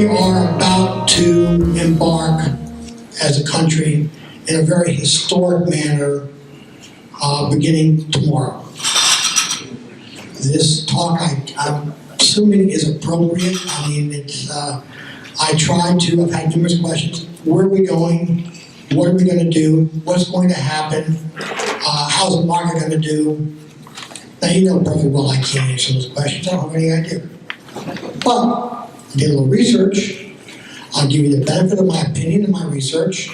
We are about to embark as a country in a very historic manner beginning tomorrow. This talk, I'm assuming, is appropriate. I mean, I've had numerous questions. Where are we going? What are we going to do? What's going to happen? How's the market going to do? Now, you know perfectly well I can't answer those questions. I don't have any idea. But I did a little research. I'll give you the benefit of my opinion and my research.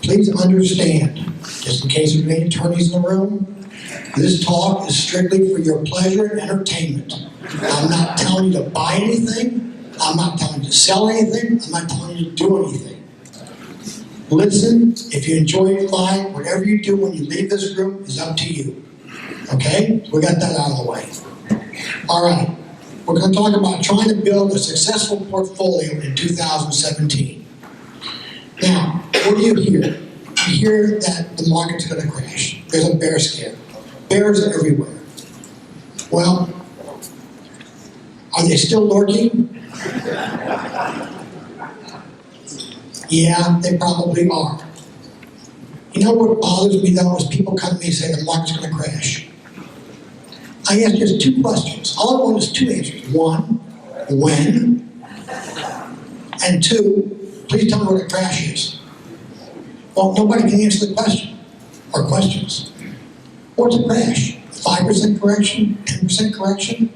Please understand, just in case there are any attorneys in the room, this talk is strictly for your pleasure and entertainment. I'm not telling you to buy anything. I'm not telling you to sell anything. I'm not telling you to do anything. Listen, if you enjoy it, fine. Whatever you do when you leave this room is up to you. Okay? We got that out of the way. All right. We're going to talk about trying to build a successful portfolio in 2017. Now, what do you hear? You hear that the market's going to crash. There's a bear scare. Bears are everywhere. Well, are they still lurking? Yeah, they probably are. You know what bothers me though is people come to me and say the market's going to crash. I ask just two questions. All I want is two answers. One, when? And two, please tell me what a crash is. Well, nobody can answer the question or questions. What's a crash? 5% correction? 10% correction?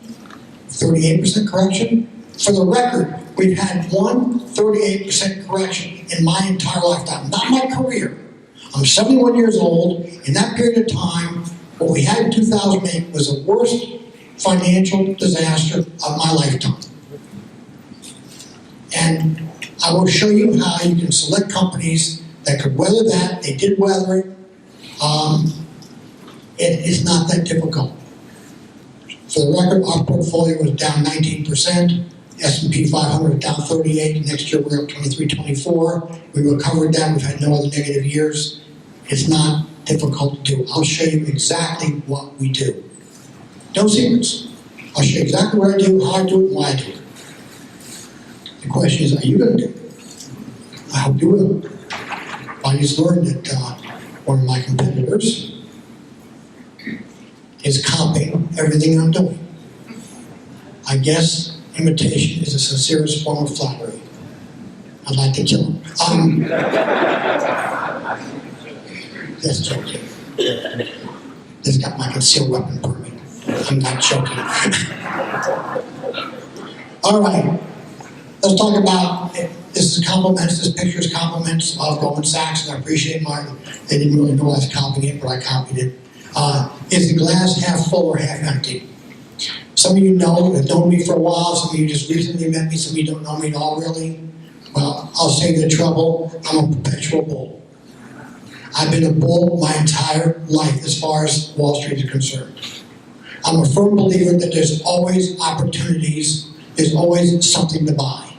38% correction? For the record, we've had one 38% correction in my entire lifetime, not my career. I'm 71 years old. In that period of time, what we had in 2008 was the worst financial disaster of my lifetime. And I will show you how you can select companies that could weather that. They did weather it. It is not that difficult. For the record, our portfolio was down 19%. S&P 500 was down 38. Next year we're up 23, 24. We recovered that. We've had no other negative years. It's not difficult to do. I'll show you exactly what we do. No secrets. I'll show you exactly what I do, how I do it, and why I do it. The question is, are you going to do it? I hope you will. I just learned that one of my competitors is copying everything I'm doing. I guess imitation is the sincerest form of flattery. I'd like to kill him. That's joking. This got my concealed weapon permit. I'm not joking. All right. Let's talk about, this picture is compliments of Goldman Sachs, and I appreciate Martin. They didn't really know I was copying it, but I copied it. Is the glass half full or half empty? Some of you know, have known me for a while. Some of you just recently met me. Some of you don't know me at all, really. Well, I'll save the trouble. I'm a perpetual bull. I've been a bull my entire life as far as Wall Street is concerned. I'm a firm believer that there's always opportunities. There's always something to buy.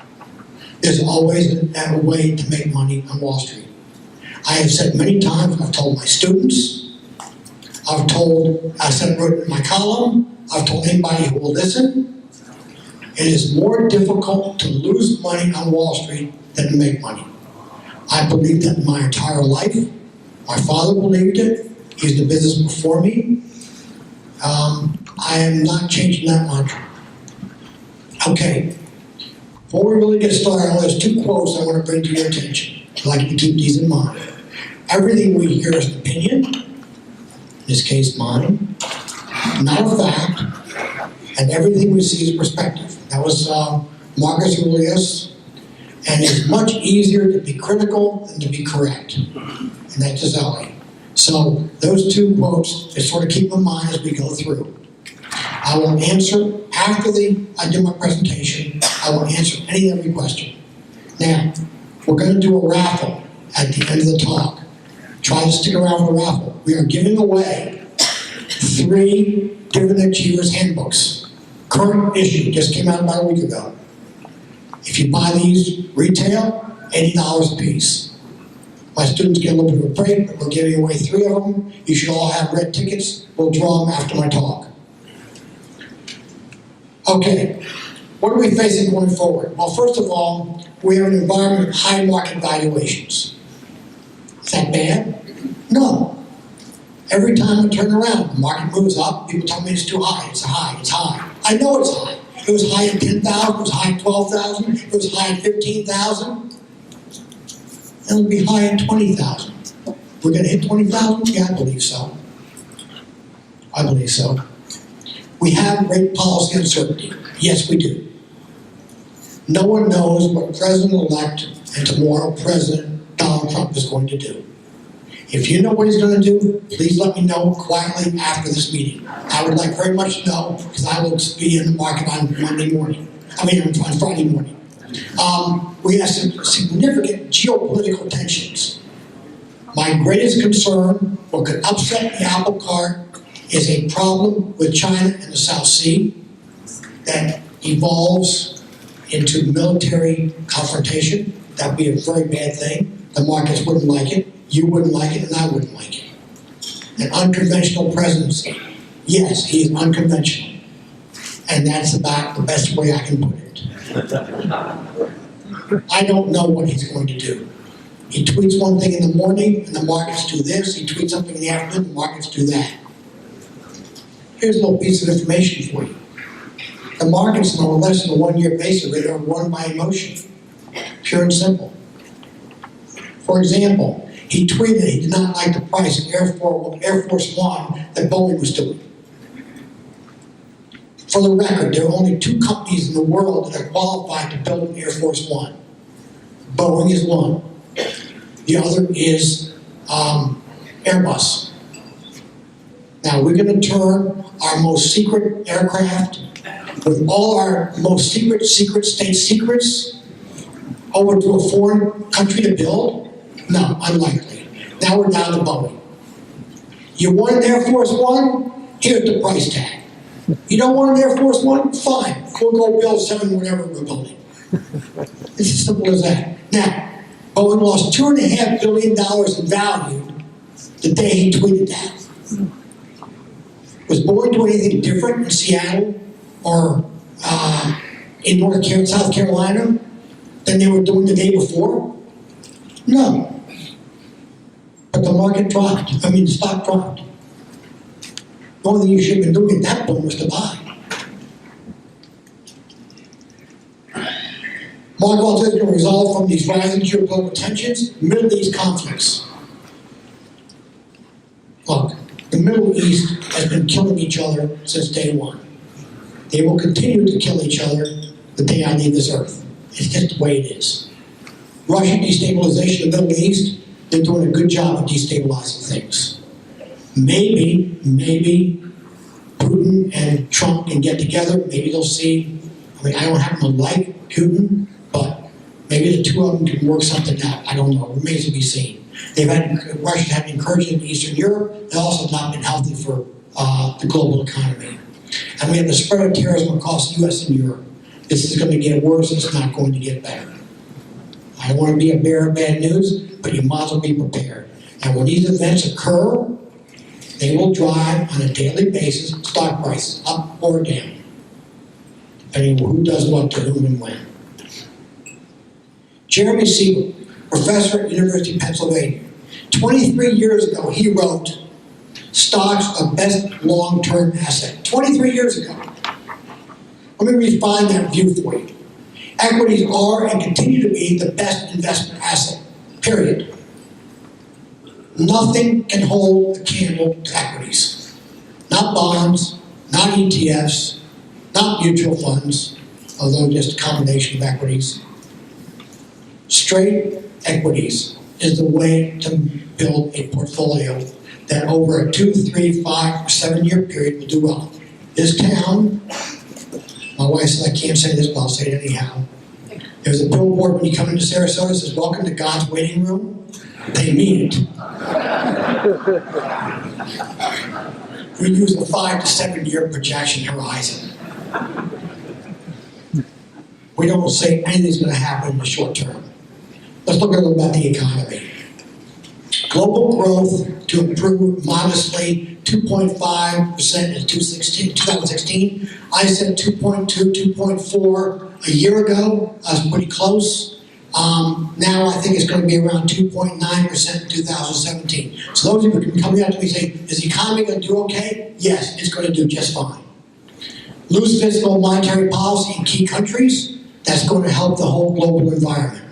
There's always a way to make money on Wall Street. I have said many times, I've told my students, I've said it in my column, I've told anybody who will listen, it is more difficult to lose money on Wall Street than to make money. I believed that my entire life. My father believed it. He's in the business before me. I am not changing that mantra. Okay, before we really get started, there's two quotes I want to bring to your attention. I'd like you to keep these in mind. Everything we hear is an opinion, in this case mine, not a fact, and everything we see is perspective. That was Marcus Aurelius, and it's much easier to be critical than to be correct, and that's Gisele. So those two quotes, just sort of keep in mind as we go through. I will answer after I do my presentation. I will answer any and every question. Now, we're going to do a raffle at the end of the talk. Try to stick around for the raffle. We are giving away 3 Dividend Achievers handbooks. Current issue, just came out about a week ago. If you buy these retail, $80 a piece. My students get a little bit of a break, but we're giving away 3 of them. You should all have red tickets. We'll draw them after my talk. Okay, What are we facing going forward? Well, first of all, we have an environment of high market valuations. Is that bad? No. Every time I turn around, the market moves up, people tell me it's too high, it's high, it's high. I know it's high. It was high at 10,000, it was high at 12,000, it was high at 15,000. It'll be high at 20,000. We're gonna hit 20,000? Yeah, I believe so. I believe so. We have great policy uncertainty. Yes, we do. No one knows what President-elect and tomorrow President Donald Trump is going to do. If you know what he's going to do, please let me know quietly after this meeting. I would like very much to know, because I will be in the market on Friday morning. We have some significant geopolitical tensions. My greatest concern, what could upset the apple cart, is a problem with China and the South Sea that evolves into military confrontation. That would be a very bad thing. The markets wouldn't like it, you wouldn't like it, and I wouldn't like it. An unconventional presidency. Yes, he is unconventional. And that's about the best way I can put it. I don't know what he's going to do. He tweets one thing in the morning, and the markets do this. He tweets something in the afternoon, the markets do that. Here's a little piece of information for you. The markets, on a less than a one-year basis, are run by emotion. Pure and simple. For example, he tweeted he did not like the price of Air Force One that Boeing was doing. For the record, there are only two companies in the world that are qualified to build an Air Force One. Boeing is one. The other is Airbus. Now, we're going to turn our most secret aircraft with all our most secret state secrets over to a foreign country to build? No, unlikely. Now we're down to Boeing. You want an Air Force One? Here's the price tag. You don't want an Air Force One? Fine. We'll go build 7 whatever we're building. It's as simple as that. Now, Boeing lost $2.5 billion in value the day he tweeted that. Was Boeing doing anything different in Seattle or in South Carolina than they were doing the day before? No. But the market dropped. The stock dropped. The only thing you should have been doing at that point was to buy. Mark Walters is going to resolve from these rising geopolitical tensions, Middle East conflicts. Look, the Middle East has been killing each other since day one. They will continue to kill each other the day I leave this earth. It's just the way it is. Russian destabilization of the Middle East, they're doing a good job of destabilizing things. Maybe Putin and Trump can get together. Maybe they'll see. I don't happen to like Putin, but maybe the two of them can work something out. I don't know. It remains to be seen. Russia's had encouragement in Eastern Europe. They also have not been healthy for the global economy. And we have the spread of terrorism across the U.S. and Europe. This is going to get worse. It's not going to get better. I don't want to be a bearer of bad news, but you might as well be prepared. And when these events occur, they will drive on a daily basis stock prices up or down, depending on who does what to whom and when. Jeremy Siegel, professor at University of Pennsylvania, 23 years ago, he wrote, "Stocks are best long-term asset." 23 years ago. Let me refine that view for you. Equities are and continue to be the best investment asset, period. Nothing can hold a candle to equities. Not bonds, not ETFs, not mutual funds, although just a combination of equities. Straight equities is the way to build a portfolio that over a 2, 3, 5, or 7-year period will do well. This town, my wife said I can't say this, but I'll say it anyhow. There's a billboard when you come into Sarasota that says, "Welcome to God's waiting room." They mean it. We use a 5 to 7-year projection horizon. We don't say anything's going to happen in the short term. Let's look a little about the economy. Global growth to improve modestly 2.5% in 2016. I said 2.2, 2.4 a year ago. I was pretty close. Now I think it's going to be around 2.9% in 2017. So those of you who can come out to me and say, is the economy going to do okay? Yes, it's going to do just fine. Loose fiscal monetary policy in key countries, that's going to help the whole global environment.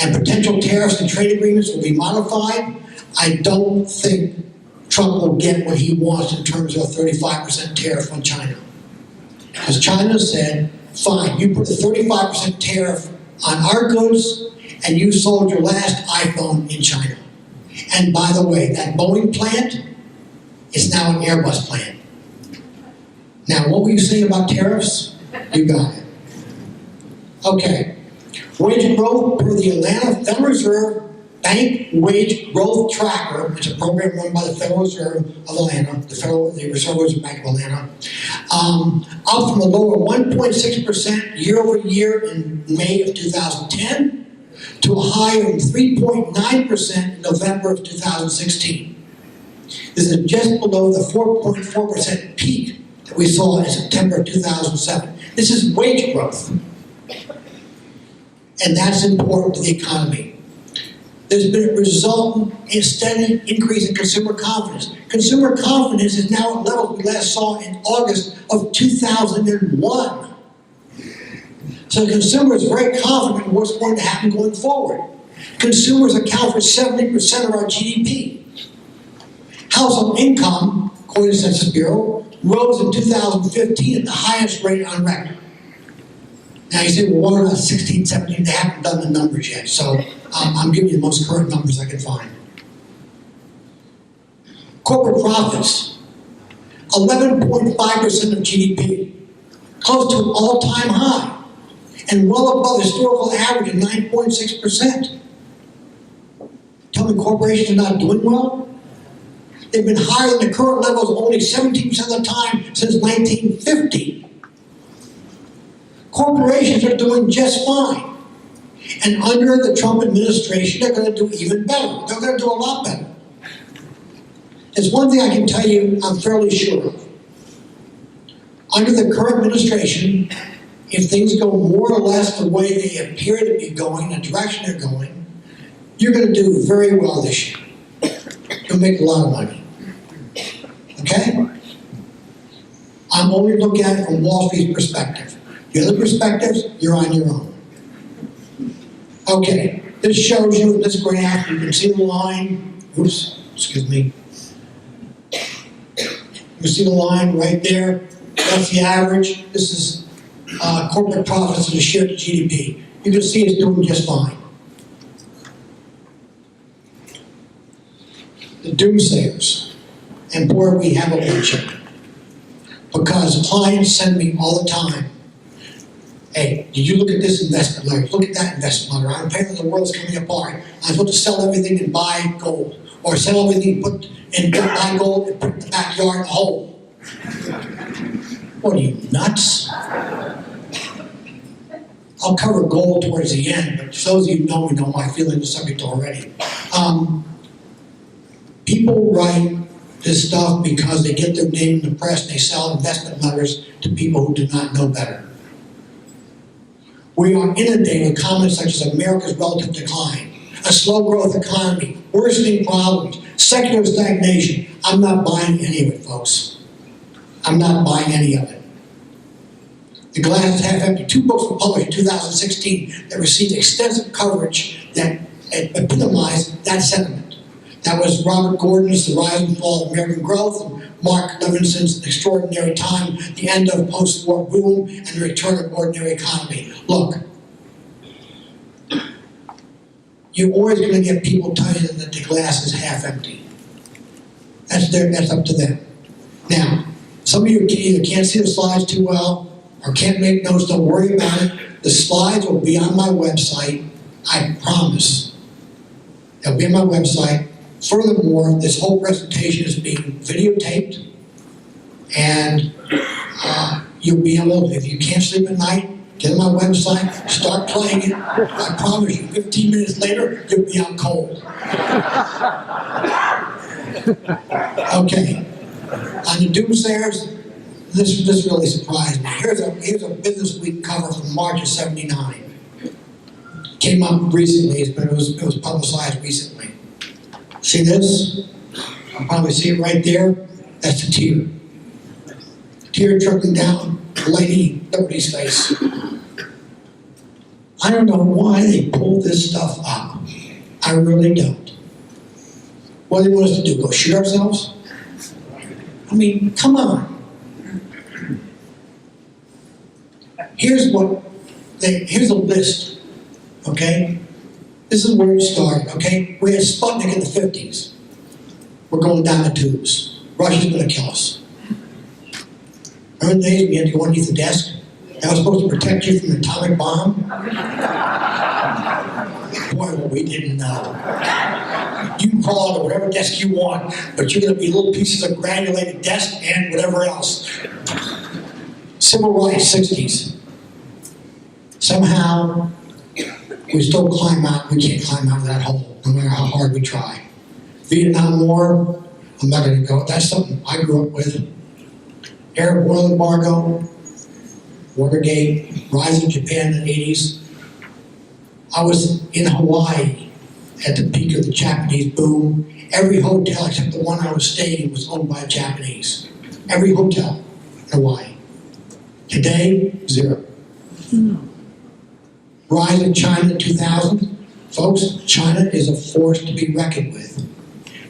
And potential tariffs and trade agreements will be modified. I don't think Trump will get what he wants in terms of a 35% tariff on China. Because China said, fine, you put a 35% tariff on our goods, and you sold your last iPhone in China. And by the way, that Boeing plant is now an Airbus plant. Now, what were you saying about tariffs? You got it. Okay. Wage growth per the Atlanta Federal Reserve Bank Wage Growth Tracker. It's a program run by the Federal Reserve of Atlanta, the Reserve Bank of Atlanta. Up from a low of 1.6% year over year in May of 2010 to a high of 3.9% in November of 2016. This is just below the 4.4% peak that we saw in September of 2007. This is wage growth. And that's important to the economy. There's been a resultant in steady increase in consumer confidence. Consumer confidence is now at levels we last saw in August of 2001. So the consumer is very confident in what's going to happen going forward. Consumers account for 70% of our GDP. Household income, according to the Census Bureau, rose in 2015 at the highest rate on record. Now you say, well, what about 16, 17? They haven't done the numbers yet, so I'm giving you the most current numbers I can find. Corporate profits, 11.5% of GDP, close to an all-time high, and well above historical average of 9.6%. Tell me corporations are not doing well? They've been higher than the current levels only 17% of the time since 1950. Corporations are doing just fine. And under the Trump administration, they're going to do even better. They're going to do a lot better. There's one thing I can tell you I'm fairly sure of. Under the current administration, if things go more or less the way they appear to be going, the direction they're going, you're going to do very well this year. You'll make a lot of money. Okay? I'm only looking at it from Wall Street's perspective. The other perspectives, you're on your own. Okay, this shows you in this graph, you can see the line, oops, excuse me. You see the line right there, that's the average. This is corporate profits as a share to GDP. You can see it's doing just fine. The doomsayers, and boy, we have a bunch of them. Because clients send me all the time, hey, did you look at this investment letter? Look at that investment letter. Apparently the world's coming apart. I'm supposed to sell everything and buy gold. Or sell everything and buy gold and put in the backyard in a hole. What are you, nuts? I'll cover gold towards the end, but for those of you who know my feeling on the subject already. People write this stuff because they get their name in the press and they sell investment letters to people who do not know better. We are inundated with comments such as America's relative decline, a slow growth economy, worsening problems, secular stagnation. I'm not buying any of it, folks. I'm not buying any of it. The glass is half empty. 2 books were published in 2016 that received extensive coverage that epitomized that sentiment. That was Robert Gordon's The Rise and Fall of American Growth, and Mark Levinson's Extraordinary Time, The End of Post-War Boom, and the Return of Ordinary Economy. Look, you're always going to get people telling you that the glass is half empty. That's up to them. Now, some of you either can't see the slides too well or can't make notes. Don't worry about it. The slides will be on my website. I promise. They'll be on my website. Furthermore, this whole presentation is being videotaped, and you'll be able, if you can't sleep at night, get on my website, start playing it. I promise you, 15 minutes later, you'll be out cold. Okay. On the doomsayers, this really surprised me. Here's a Business Week cover from March of '79. Came up recently, but it was publicized recently. See this? I'll probably see it right there. That's a tear. Tear trickling down Lady Liberty's face. I don't know why they pulled this stuff up. I really don't. What do they want us to do? Go shoot ourselves? I mean, come on. Here's a list, okay? This is where it started, okay? We had Sputnik in the 50s. We're going down the tubes. Russia's gonna kill us. Remember the days we had to go underneath the desk? That was supposed to protect you from an atomic bomb? Boy, well, we didn't know. You can crawl onto whatever desk you want, but you're gonna be little pieces of granulated desk and whatever else. Civil rights, 60s. Somehow, we still climb out, we can't climb out of that hole, no matter how hard we try. Vietnam War, I'm not gonna go, that's something I grew up with. Arab oil embargo, Watergate, rise of Japan in the 80s. I was in Hawaii at the peak of the Japanese boom. Every hotel except the one I was staying in was owned by Japanese. Every hotel in Hawaii. Today, zero. Rise in China in 2000. Folks, China is a force to be reckoned with.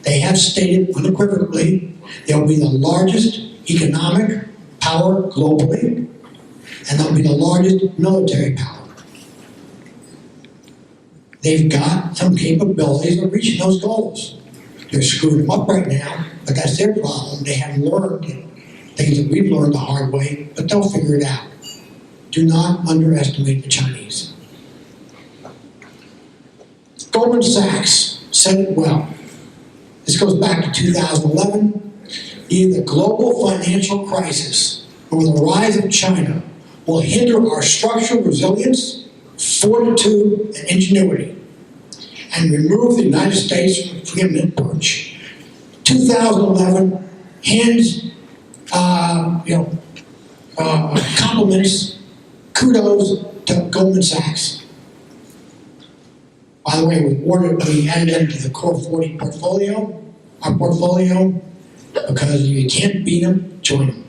They have stated unequivocally they'll be the largest economic power globally, and they'll be the largest military power. They've got some capabilities of reaching those goals. They're screwing them up right now, but that's their problem. They haven't learned things that we've learned the hard way, but they'll figure it out. Do not underestimate the Chinese. Goldman Sachs said it well. This goes back to 2011. Either the global financial crisis or the rise of China will hinder our structural resilience, fortitude, and ingenuity, and remove the United States from the preeminent perch. 2011 hands, compliments, kudos to Goldman Sachs. By the way, we added them to the Core 40 portfolio, our portfolio, because you can't beat them, join them.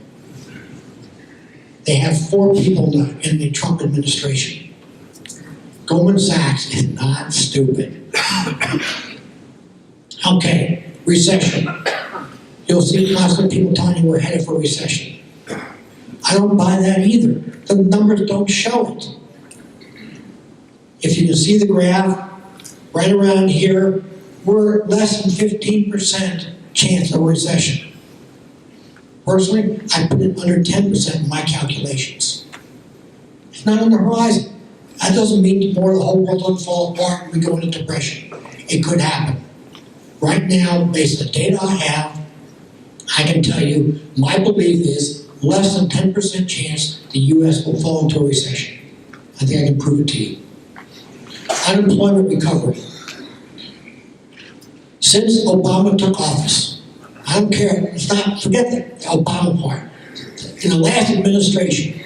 They have 4 people in the Trump administration. Goldman Sachs is not stupid. Okay, recession. You'll see constant people telling you we're headed for recession. I don't buy that either. The numbers don't show it. If you can see the graph, right around here, we're less than 15% chance of recession. Personally, I put it under 10% in my calculations. It's not on the horizon. That doesn't mean tomorrow the whole world doesn't fall apart and we go into depression. It could happen. Right now, based on the data I have, I can tell you my belief is less than 10% chance the U.S. will fall into a recession. I think I can prove it to you. Unemployment recovery. Since Obama took office, I don't care, forget the Obama part. In the last administration,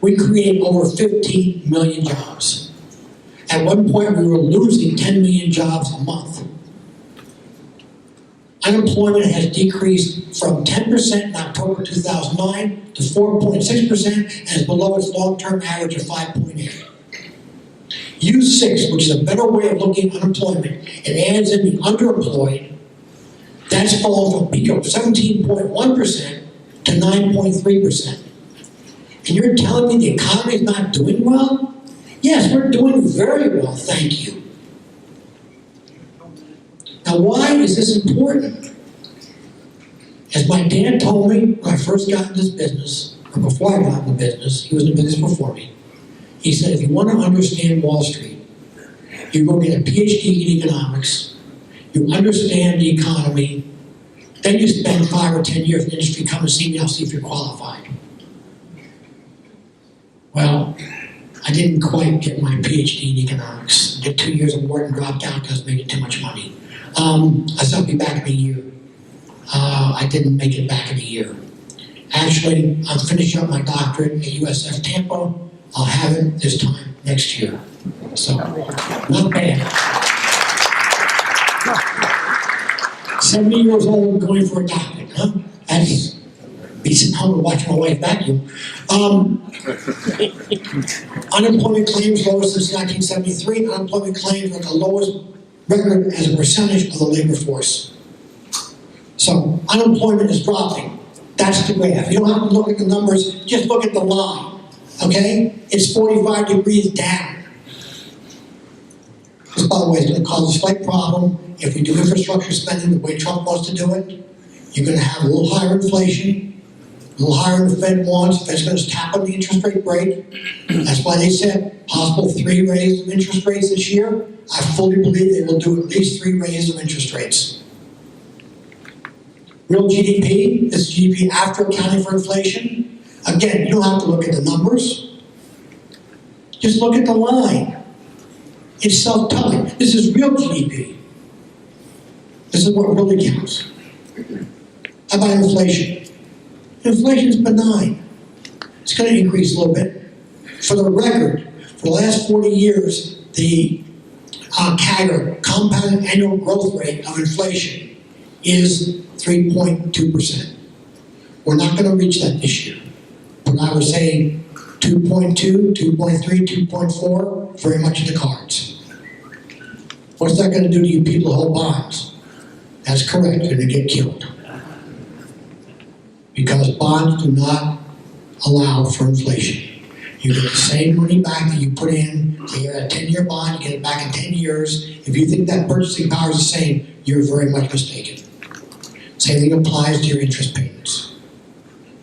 we created over 15 million jobs. At one point, we were losing 10 million jobs a month. Unemployment has decreased from 10% in October 2009 to 4.6% and is below its long-term average of 5.8%. U6, which is a better way of looking at unemployment, it adds in the underemployed. That's fallen from a peak of 17.1% to 9.3%. And you're telling me the economy is not doing well? Yes, we're doing very well, thank you. Now, why is this important? As my dad told me when I first got in this business, or before I got in the business, he was in the business before me. He said, if you want to understand Wall Street, you go get a PhD in economics, you understand the economy, then you spend 5 or 10 years in the industry, come and see me, I'll see if you're qualified. Well, I didn't quite get my PhD in economics. Did 2 years of work and dropped out because I was making too much money. I said I'll be back in a year. I didn't make it back in a year. Actually, I'm finishing up my doctorate at USF Tampa. I'll have it this time next year. So, not bad. 70 years old going for a doctorate, huh? That's be sitting home and watching my wife vacuum. Unemployment claims lowest since 1973. Unemployment claims are the lowest record as a percentage of the labor force. So unemployment is dropping. That's the graph. You don't have to look at the numbers, just look at the line. Okay? It's 45 degrees down. This, by the way, is going to cause a slight problem if we do infrastructure spending the way Trump wants to do it. You're going to have a little higher inflation, a little higher than the Fed wants. The Fed's going to tap on the interest rate brake. That's why they said possible 3 raises of interest rates this year. I fully believe they will do at least 3 raises of interest rates. Real GDP, this is GDP after accounting for inflation. Again, you don't have to look at the numbers. Just look at the line. It's self-telling. This is real GDP. This is what really counts. How about inflation? Inflation is benign. It's going to increase a little bit. For the record, for the last 40 years, the CAGR, compounded annual growth rate of inflation, is 3.2%. We're not going to reach that this year. But I would say 2.2, 2.3, 2.4, very much in the cards. What's that going to do to you people who hold bonds? That's correct, you're going to get killed. Because bonds do not allow for inflation. You get the same money back that you put in. So you're at a 10-year bond, you get it back in 10 years. If you think that purchasing power is the same, you're very much mistaken. Same thing applies to your interest payments.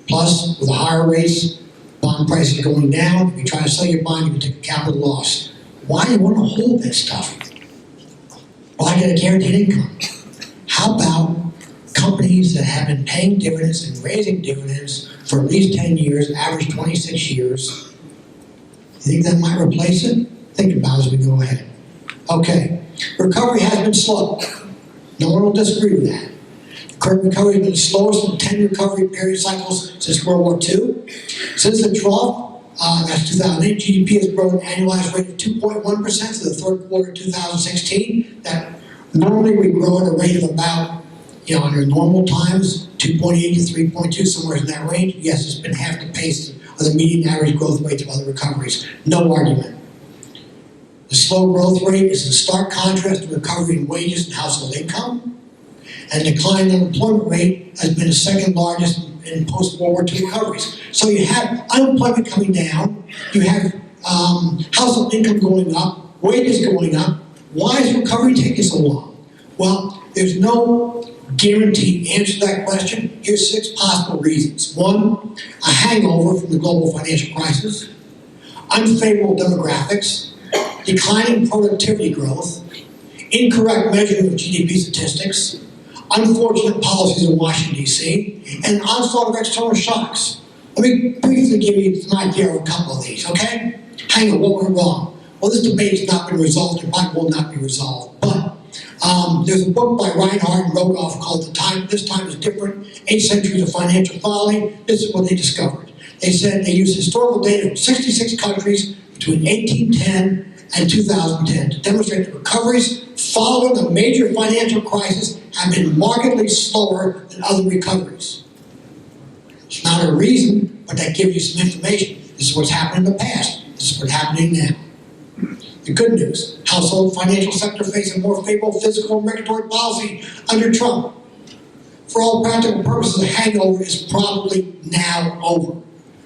Plus, with the higher rates, bond prices going down. If you try to sell your bond, you can take a capital loss. Why do you want to hold that stuff? Well, I get a guaranteed income. How about companies that have been paying dividends and raising dividends for at least 10 years, average 26 years? You think that might replace it? Think about it as we go ahead. Okay, recovery has been slow. No one will disagree with that. Current recovery has been the slowest in 10 recovery period cycles since World War II. Since the trough, that's 2008, GDP has grown an annualized rate of 2.1% for the third quarter of 2016. That normally we grow at a rate of about, under normal times, 2.8 to 3.2, somewhere in that range. Yes, it's been half the pace of the median average growth rates of other recoveries. No argument. The slow growth rate is in stark contrast to recovery in wages and household income. And the decline in unemployment rate has been the second largest in post-World War II recoveries. So you have unemployment coming down, you have household income going up, wages going up. Why is recovery taking so long? Well, there's no guaranteed answer to that question. Here's 6 possible reasons. 1, a hangover from the global financial crisis, unfavorable demographics, declining productivity growth, incorrect measurement of GDP statistics, unfortunate policies in Washington, D.C., and onslaught of external shocks. Let me briefly give you an idea of a couple of these, okay? Hang on, what went wrong? Well, this debate has not been resolved, and probably will not be resolved, but there's a book by Reinhardt and Rogoff called This Time is Different, 8 Centuries of Financial Folly. This is what they discovered. They said they used historical data from 66 countries between 1810 and 2010 to demonstrate that recoveries following a major financial crisis have been markedly slower than other recoveries. It's not a reason, but that gives you some information. This is what's happened in the past. This is what's happening now. The good news, household financial sector facing more favorable fiscal and regulatory policy under Trump. For all practical purposes, the hangover is probably now over.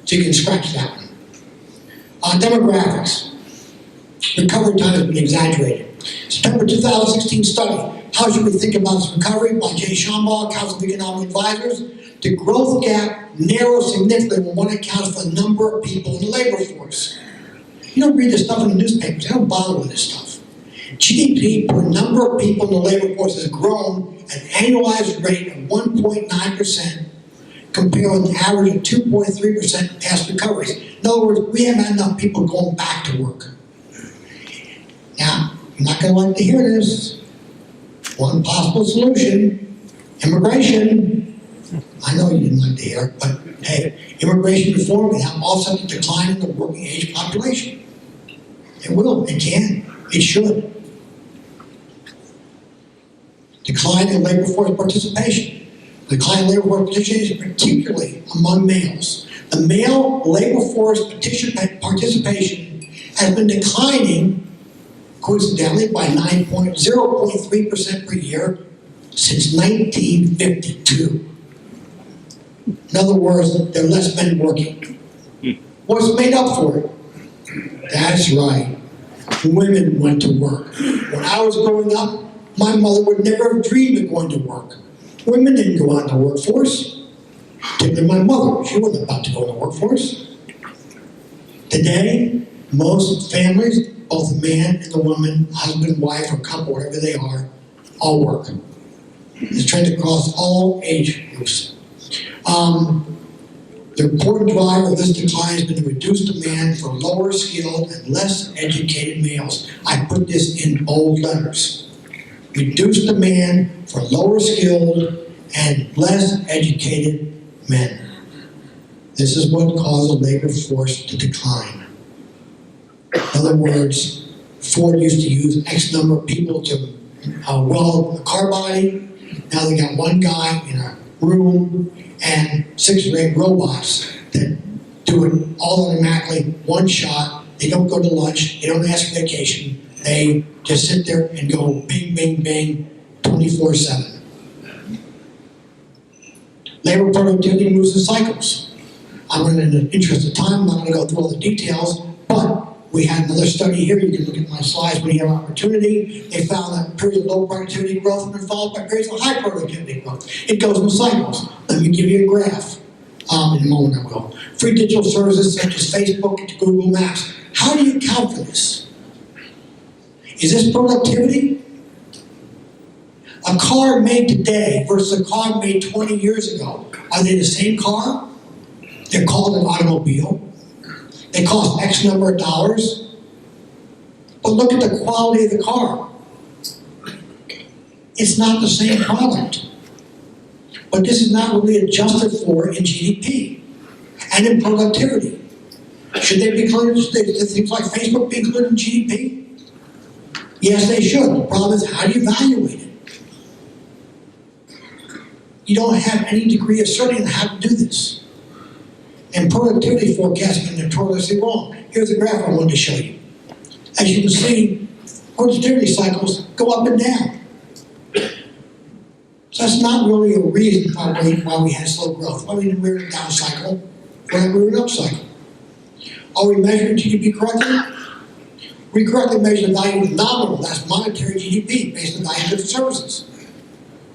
So you can scratch that one. Demographics. Recovery time has been exaggerated. September 2016 study, How Should We Think About This Recovery by Jay Shambaugh, Council of Economic Advisors. The growth gap narrows significantly when one accounts for the number of people in the labor force. You don't read this stuff in the newspapers. They don't bother with this stuff. GDP per number of people in the labor force has grown at an annualized rate of 1.9% compared with an average of 2.3% past recoveries. In other words, we haven't had enough people going back to work. Now, you're not going to like to hear this. One possible solution, immigration. I know you didn't like to hear it, but hey, immigration reform can help offset the decline in the working age population. It will, it can, it should. Decline in labor force participation. Decline in labor force participation is particularly among males. The male labor force participation has been declining, coincidentally, by 0.3% per year since 1952. In other words, there are less men working. What's made up for it? That's right. Women went to work. When I was growing up, my mother would never have dreamed of going to work. Women didn't go out in the workforce. Particularly my mother, she wasn't about to go in the workforce. Today, most families, both the man and the woman, husband, wife, or couple, whatever they are, all work. It's trend across all age groups. The important driver of this decline has been the reduced demand for lower skilled and less educated males. I put this in bold letters. Reduced demand for lower skilled and less educated men. This is what caused the labor force to decline. In other words, Ford used to use X number of people to weld a car body. Now they got one guy in a room and 6 or 8 robots that do it all automatically, one shot. They don't go to lunch, they don't ask for vacation. They just sit there and go bing, bing, bing, 24/7. Labor productivity moves in cycles. I'm in the interest of time, I'm not going to go through all the details, but we had another study here. You can look at my slides when you have opportunity. They found that periods of low productivity growth have been followed by periods of high productivity growth. It goes in cycles. Let me give you a graph. In a moment I will. Free digital services such as Facebook and Google Maps. How do you account for this? Is this productivity? A car made today versus a car made 20 years ago. Are they the same car? They're called an automobile. They cost X number of dollars. But look at the quality of the car. It's not the same product. But this is not really adjusted for in GDP and in productivity. Should they be included, things like Facebook be included in GDP? Yes, they should. The problem is, how do you evaluate it? You don't have any degree of certainty on how to do this. And productivity forecasting is notoriously wrong. Here's a graph I wanted to show you. As you can see, productivity cycles go up and down. So that's not really a reason why we had slow growth. Why we didn't we're in a down cycle, why we were in an up cycle. Are we measuring GDP correctly? We correctly measure the value of nominal, that's monetary GDP, based on the value of different services.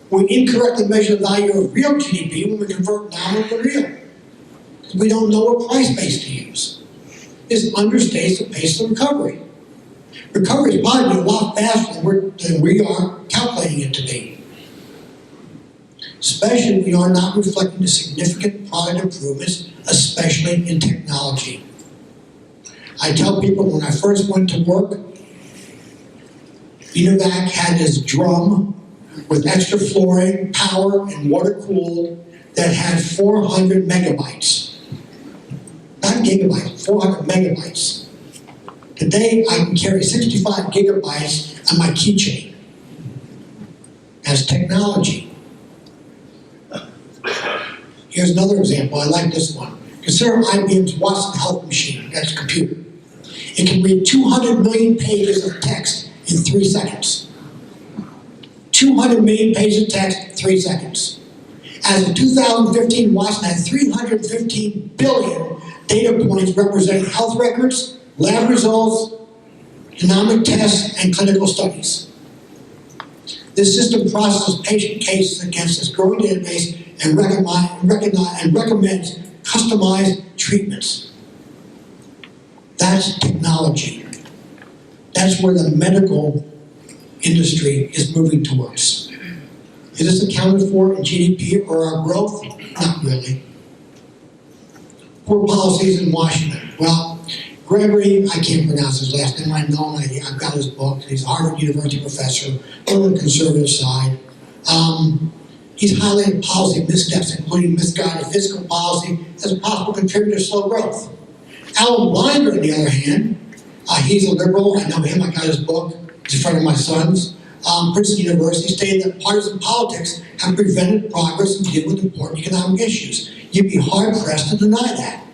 We incorrectly measure the value of real GDP when we convert nominal to real. We don't know what price base to use. This understates the pace of recovery. Recovery is probably a lot faster than we are calculating it to be. Especially we are not reflecting the significant product improvements, especially in technology. I tell people when I first went to work, UNIVAC had this drum with extra flooring, power, and water cooled that had 400 megabytes. Not gigabytes, 400 megabytes. Today, I can carry 65 gigabytes on my keychain. That's technology. Here's another example. I like this one. Consider IBM's Watson Health machine. That's a computer. It can read 200 million pages of text in 3 seconds. 200 million pages of text, 3 seconds. As of 2015, Watson had 315 billion data points representing health records, lab results, genomic tests, and clinical studies. This system processes patient cases against this growing database and recommends customized treatments. That's technology. That's where the medical industry is moving towards. Is this accounted for in GDP or our growth? Not really. Poor policies in Washington. Well, Gregory, I can't pronounce his last name, I know him, I've got his book, he's a Harvard University professor, on the conservative side. He's highlighted policy missteps, including misguided fiscal policy, as a possible contributor to slow growth. Alan Blinder, on the other hand, he's a liberal, I know him, I got his book, he's a friend of my son's. Princeton University stated that partisan politics have prevented progress in dealing with important economic issues. You'd be hard-pressed to deny that.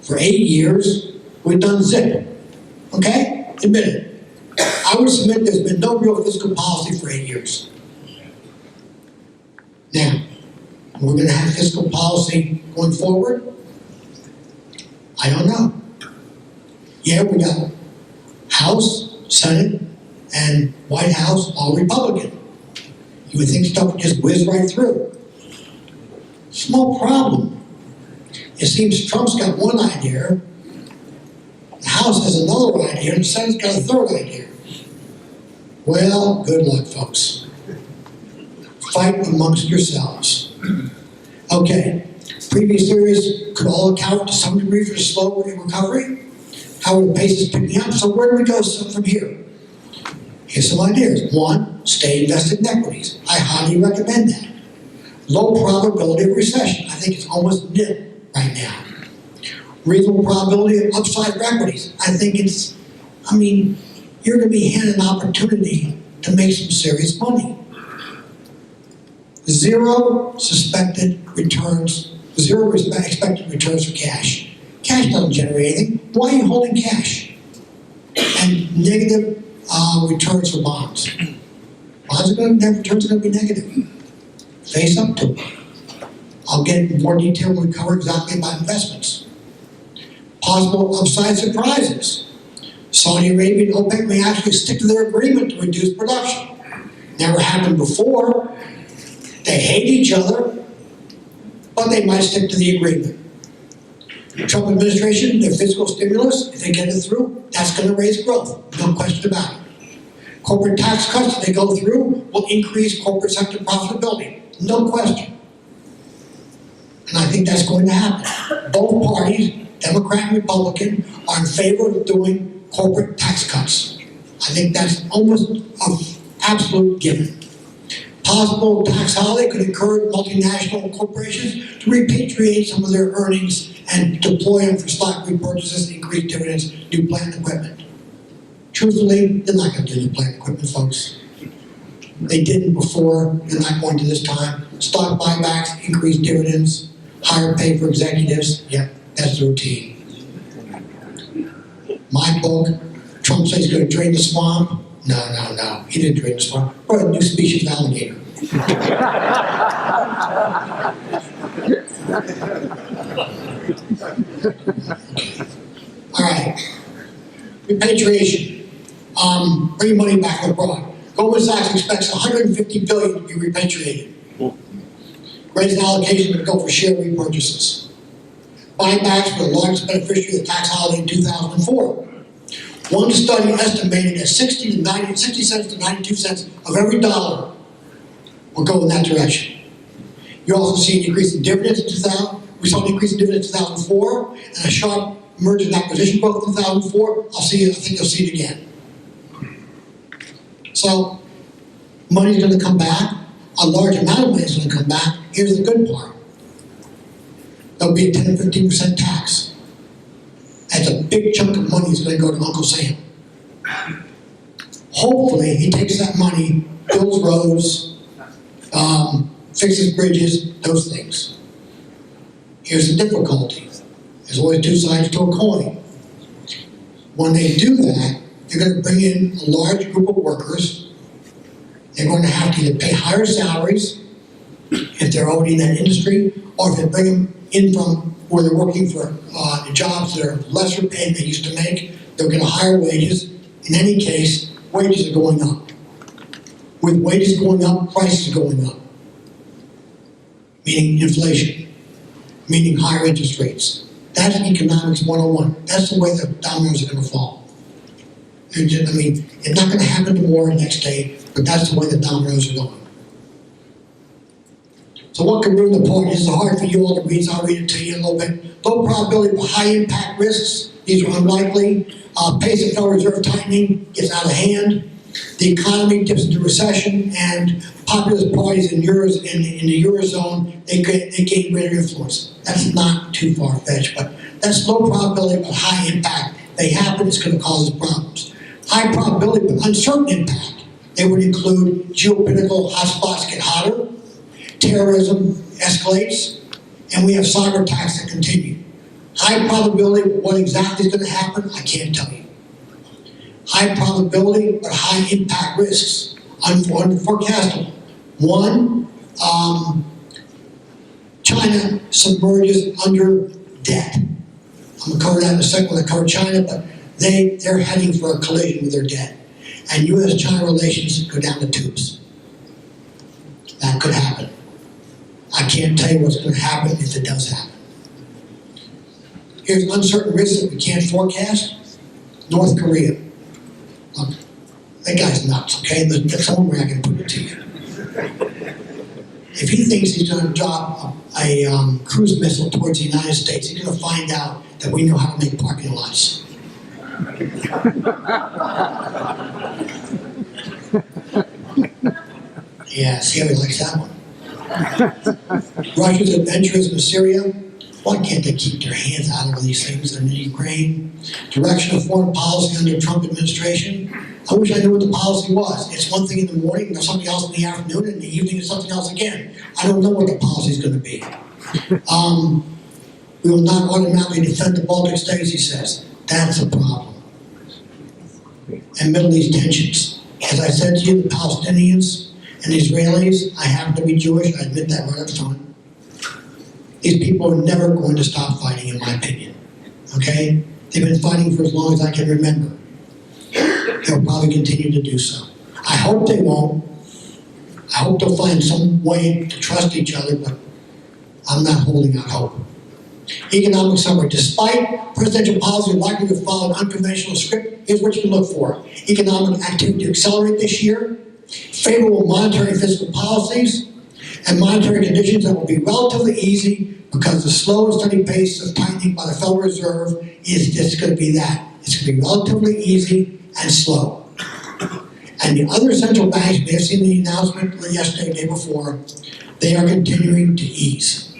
For 8 years, we've done zip. Okay? Admit it. I would submit there's been no real fiscal policy for 8 years. Now, we're going to have fiscal policy going forward? I don't know. Yeah, we got House, Senate, and White House, all Republican. You would think stuff would just whiz right through. Small problem. It seems Trump's got one idea, the House has another idea, and the Senate's got a third idea. Well, good luck, folks. Fight amongst yourselves. Okay, previous theories could all account to some degree for the slow recovery. How the pace is picking up, so where do we go from here? Here's some ideas. One, stay invested in equities. I highly recommend that. Low probability of recession. I think it's almost nil right now. Reasonable probability of upside for equities. I think you're going to be handed an opportunity to make some serious money. Zero expected returns for cash. Cash doesn't generate anything. Why are you holding cash? And negative returns for bonds. Returns are going to be negative. Face up to it. I'll get into more detail when we cover exactly about investments. Possible upside surprises. Saudi Arabia and OPEC may actually stick to their agreement to reduce production. Never happened before. They hate each other, but they might stick to the agreement. The Trump administration, their fiscal stimulus, if they get it through, that's going to raise growth. No question about it. Corporate tax cuts that they go through will increase corporate sector profitability. No question. And I think that's going to happen. Both parties, Democrat and Republican, are in favor of doing corporate tax cuts. I think that's almost an absolute given. Possible tax holiday could encourage multinational corporations to repatriate some of their earnings and deploy them for stock repurchases, increase dividends, new plant equipment. Truthfully, they're not going to do new plant equipment, folks. They didn't before, they're not going to this time. Stock buybacks, increased dividends, higher pay for executives, yep, that's the routine. My book, Trump says he's going to drain the swamp. No, he didn't drain the swamp. Or a new species of alligator. All right, repatriation. Bring money back abroad. Goldman Sachs expects $150 billion to be repatriated. Raised allocation to go for share repurchases. Buybacks were the largest beneficiary of the tax holiday in 2004. One study estimated that 60 cents to 92 cents of every dollar will go in that direction. You also see an increase in dividends in 2000. We saw an increase in dividends in 2004 and a sharp merger and acquisition growth in 2004. I think you'll see it again. So, money's going to come back. A large amount of money is going to come back. Here's the good part. There'll be a 10 to 15% tax. That's a big chunk of money that's going to go to Uncle Sam. Hopefully, he takes that money, builds roads, fixes bridges, those things. Here's the difficulty. There's always two sides to a coin. When they do that, they're going to bring in a large group of workers. They're going to have to either pay higher salaries if they're already in that industry, or if they bring them in from where they're working for jobs that are lesser paid than they used to make, they'll get higher wages. In any case, wages are going up. With wages going up, prices are going up. Meaning inflation, meaning higher interest rates. That's economics 101. That's the way the dominoes are going to fall. It's not going to happen tomorrow or next day, but that's the way the dominoes are going. So what could ruin the party? This is hard for you all to read, so I'll read it to you a little bit. Low probability but high impact risks. These are unlikely. Pace of Federal Reserve tightening gets out of hand. The economy dips into recession, and populist parties in the Eurozone, they gain greater influence. That's not too far-fetched, but that's low probability but high impact. They happen, it's going to cause us problems. High probability but uncertain impact. They would include geopolitical hotspots get hotter, terrorism escalates, and we have cyber attacks that continue. High probability, what exactly is going to happen, I can't tell you. High probability, but high impact risks, unforecastable. One, China submerges under debt. I'm going to cover that in a second when I cover China, but they're heading for a collision with their debt. And U.S.-China relations go down the tubes. That could happen. I can't tell you what's going to happen if it does happen. Here's uncertain risks that we can't forecast. North Korea. Look, that guy's nuts, okay? That's the only way I can put it to you. If he thinks he's going to drop a cruise missile towards the United States, he's going to find out that we know how to make parking lots. Yeah, see how he likes that one. Russia's adventures in Syria. Why can't they keep their hands out of these things in Ukraine? Direction of foreign policy under the Trump administration. I wish I knew what the policy was. It's one thing in the morning, there's something else in the afternoon, and in the evening it's something else again. I don't know what the policy is going to be. We will not automatically defend the Baltic states, he says. That's a problem. And Middle East tensions. As I said to you, the Palestinians and the Israelis, I happen to be Jewish, I admit that right up front. These people are never going to stop fighting, in my opinion. Okay? They've been fighting for as long as I can remember. They'll probably continue to do so. I hope they won't. I hope they'll find some way to trust each other, but I'm not holding out hope. Economic summary. Despite presidential policy likely to follow an unconventional script, here's what you can look for. Economic activity to accelerate this year, favorable monetary and fiscal policies, and monetary conditions that will be relatively easy because the slow and steady pace of tightening by the Federal Reserve is just going to be that. It's going to be relatively easy and slow. And the other central banks, may have seen the announcement yesterday, the day before, they are continuing to ease.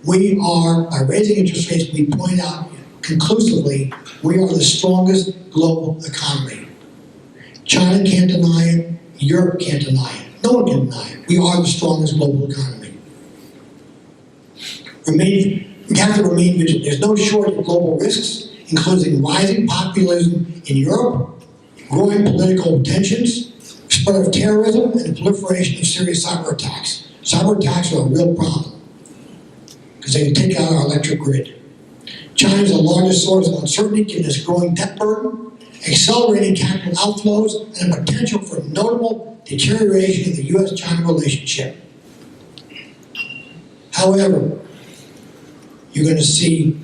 We are, by raising interest rates, we point out conclusively, we are the strongest global economy. China can't deny it, Europe can't deny it, no one can deny it. We are the strongest global economy. We have to remain vigilant. There's no shortage of global risks, including rising populism in Europe, growing political tensions, spread of terrorism, and the proliferation of serious cyber attacks. Cyber attacks are a real problem because they can take out our electric grid. China is the largest source of uncertainty given its growing debt burden, accelerating capital outflows, and a potential for notable deterioration of the U.S.-China relationship. However, you're going to see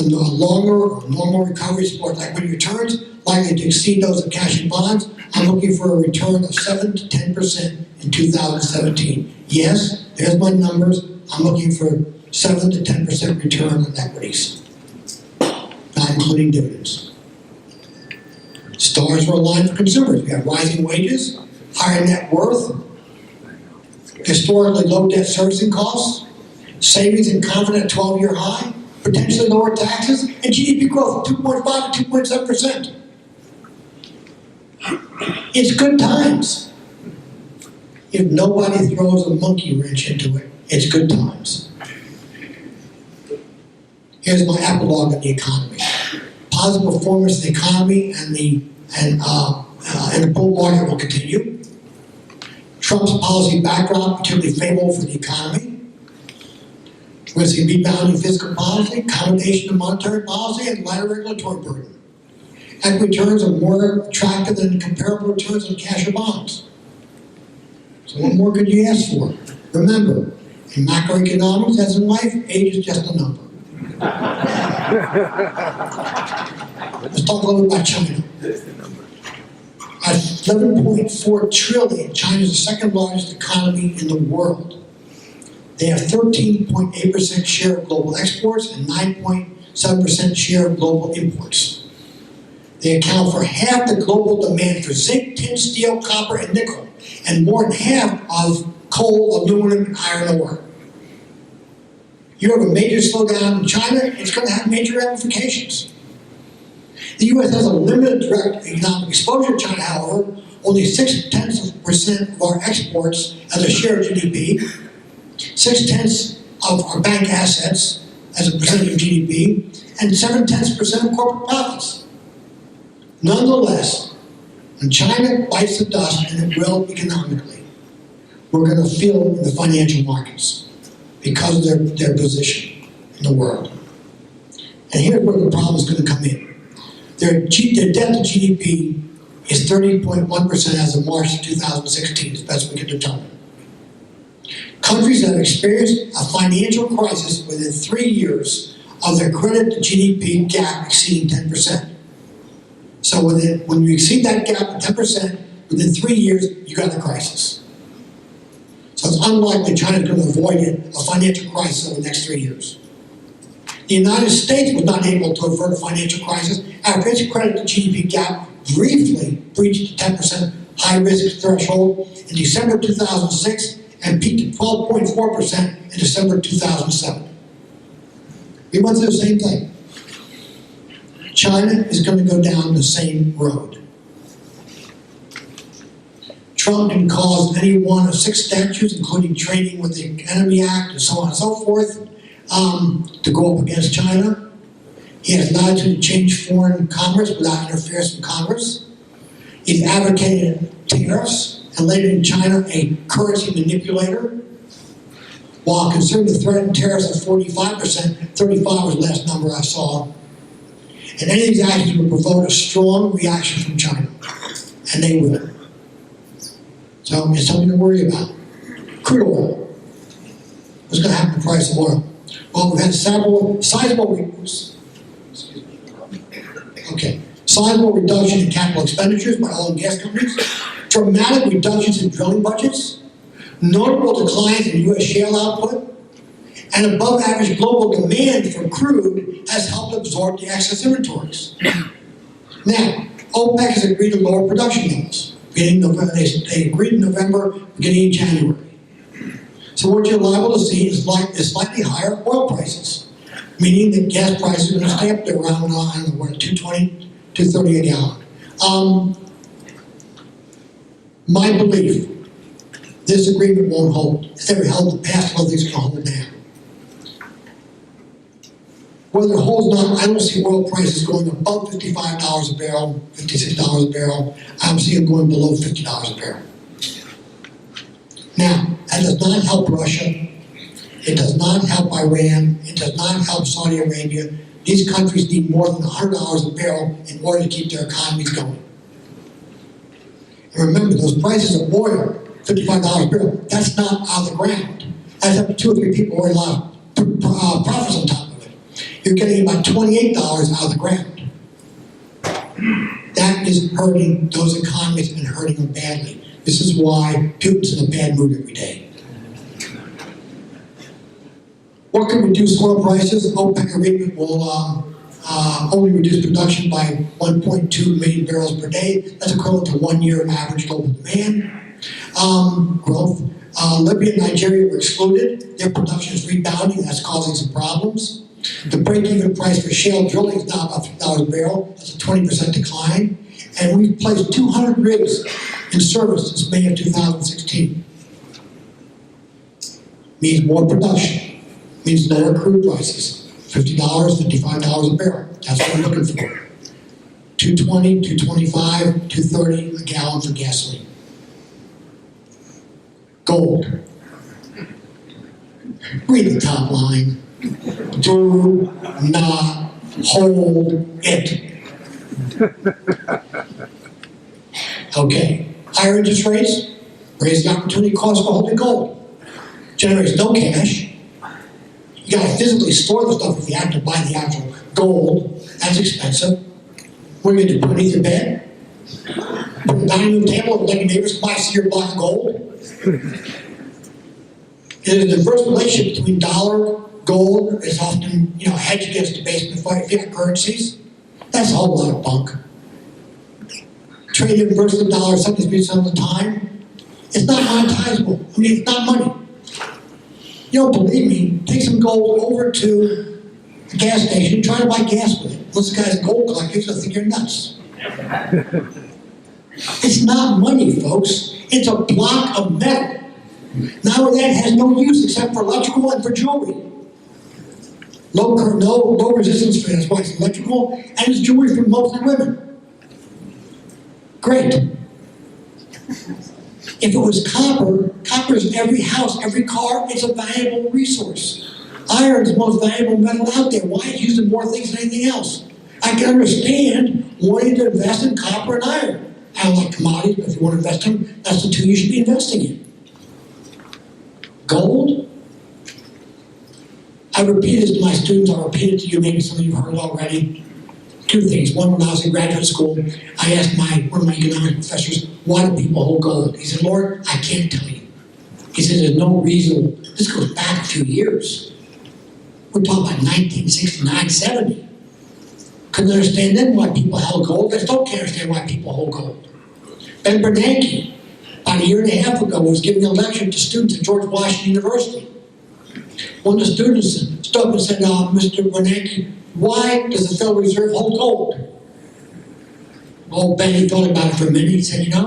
longer or normal recovery support equity returns, likely to exceed those of cash and bonds. I'm looking for a return of 7 to 10% in 2017. Yes, there's my numbers. I'm looking for 7 to 10% return on equities, not including dividends. Stars were aligned for consumers. We have rising wages, higher net worth, historically low debt servicing costs, savings and confidence at 12-year high, potentially lower taxes, and GDP growth of 2.5 to 2.7%. It's good times. If nobody throws a monkey wrench into it, it's good times. Here's my epilogue on the economy. Positive performance of the economy and the bull market will continue. Trump's policy backdrop particularly favorable for the economy. We're going to see rebounding fiscal policy, accommodation of monetary policy, and lighter regulatory burden. Equity returns are more attractive than comparable returns on cash or bonds. So what more could you ask for? Remember, in macroeconomics, as in life, age is just a number. Let's talk a little bit about China. 11.4 trillion. China is the second largest economy in the world. They have 13.8% share of global exports and 9.7% share of global imports. They account for half the global demand for zinc, tin, steel, copper, and nickel, and more than half of coal, aluminum, and iron ore. You have a major slowdown in China, it's going to have major ramifications. The U.S. has a limited direct economic exposure to China, however. Only 0.6% of our exports as a share of GDP, 0.6% of our bank assets as a percentage of GDP, and 0.7% of corporate profits. Nonetheless, when China bites the dust, and it will economically, we're going to feel it in the financial markets because of their position in the world. And here's where the problem is going to come in. Their debt to GDP is 30.1% as of March 2016, as best we can determine. Countries that have experienced a financial crisis within 3 years of their credit to GDP gap exceeding 10%. So when you exceed that gap of 10%, within 3 years, you got a crisis. So it's unlikely China's going to avoid a financial crisis over the next 3 years. The United States was not able to avert a financial crisis after its credit to GDP gap briefly breached the 10% high-risk threshold in December 2006 and peaked at 12.4% in December 2007. We went through the same thing. China is going to go down the same road. Trump can cause any one of 6 statutes, including trading with the Enemy Act and so on and so forth, to go up against China. He has latitude to change foreign commerce without interference from Congress. He's advocated tariffs and labeling China a currency manipulator, while considering the threatened tariffs at 45%, 35 was the last number I saw. And any of these actions would provoke a strong reaction from China, and they will. So it's something to worry about. Crude oil. What's going to happen to the price of oil? Well, we've had sizable reduction in capital expenditures by oil and gas companies, dramatic reductions in drilling budgets, notable declines in U.S. shale output, and above average global demand for crude has helped absorb the excess inventories. Now, OPEC has agreed to lower production levels. They agreed in November, beginning in January. So what you're liable to see is slightly higher oil prices, meaning that gas prices are going to stay up there around, $2.20, $2.30 a gallon. My belief, this agreement won't hold. It's never held in the past, I don't think it's going to hold now. Whether it holds or not, I don't see oil prices going above $55 a barrel, $56 a barrel. I don't see them going below $50 a barrel. Now, that does not help Russia. It does not help Iran. It does not help Saudi Arabia. These countries need more than $100 a barrel in order to keep their economies going. And remember, those prices of oil, $55 a barrel, that's not out of the ground. That's up to 2 or 3 people who are allowed profits on top of it. You're getting about $28 out of the ground. That is hurting those economies and hurting them badly. This is why Putin's in a bad mood every day. What can reduce oil prices? OPEC agreement will only reduce production by 1.2 million barrels per day. That's equivalent to 1 year of average global demand growth. Libya and Nigeria were excluded. Their production is rebounding. That's causing some problems. The break-even price for shale drilling is now about $50 a barrel. That's a 20% decline. And we've placed 200 rigs in service since May of 2016. Means more production. Means lower crude prices. $50, $55 a barrel. That's what we're looking for. $2.20, $2.25, $2.30 a gallon for gasoline. Gold. Read the top line. Do not hold it. Okay. Higher interest rates raise the opportunity cost for holding gold. Generates no cash. You gotta physically store the stuff if you have to buy the actual gold. That's expensive. What are you gonna do, put it in your bed? Put a dining room table and let your neighbors come by and see your block of gold. There's an inverse relationship between dollar, gold is often, hedged against debasement of fiat currencies. That's a whole lot of bunk. Trade inverse the dollar, something's been done all the time. It's not monetizable. It's not money. You don't believe me? Take some gold over to the gas station and try to buy gas with it. This guy's gold collector, you'll think you're nuts. It's not money, folks. It's a block of metal. Now that has no use except for electrical and for jewelry. Low resistance for it. That's why it's electrical, and it's jewelry for mostly women. Great. If it was copper is in every house, every car, it's a valuable resource. Iron is the most valuable metal out there. Why? It's used in more things than anything else. I can understand wanting to invest in copper and iron. I don't like commodities, but if you want to invest in them, that's the two you should be investing in. Gold? I repeat this to my students, I'll repeat it to you, maybe some of you have heard it already. Two things. One, when I was in graduate school, I asked one of my economic professors, why do people hold gold? He said, Lord, I can't tell you. He said, there's no reason. This goes back a few years. We're talking about 1969, 70. Couldn't understand then why people held gold. I still can't understand why people hold gold. Ben Bernanke, about a year and a half ago, was giving a lecture to students at George Washington University. One of the students stood up and said, Mr. Bernanke, why does the Federal Reserve hold gold? Well, Ben thought about it for a minute. He said, I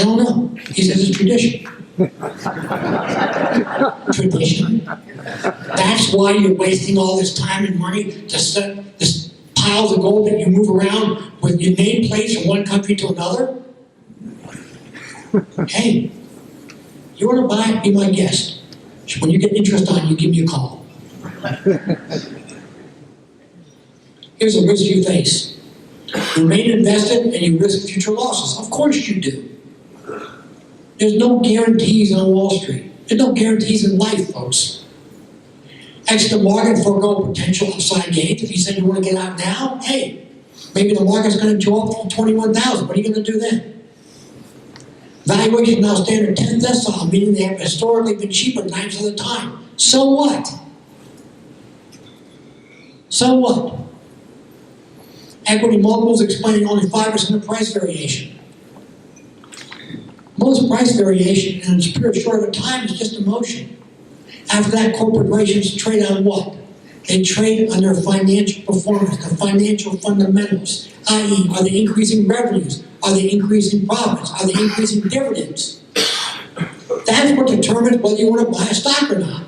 don't know. He says it's tradition. Tradition. That's why you're wasting all this time and money to set this piles of gold that you move around with your nameplates from one country to another. Hey, you want to buy it? Be my guest. When you get interest on it, you give me a call. Here's a risk you face. You remain invested and you risk future losses. Of course you do. There's no guarantees on Wall Street. There's no guarantees in life, folks. Exit the market, forego potential upside gains. If you said you want to get out now, hey, maybe the market's going to go up to 21,000. What are you going to do then? Valuations now stand at 10th decile, meaning they have historically been cheaper 9% of the time. So what? So what? Equity multiples explaining only 5% of price variation. Most price variation in a period short of a time is just emotion. After that, corporations trade on what? They trade on their financial performance, the financial fundamentals, i.e., are they increasing revenues? Are they increasing profits? Are they increasing dividends? That's what determines whether you want to buy a stock or not.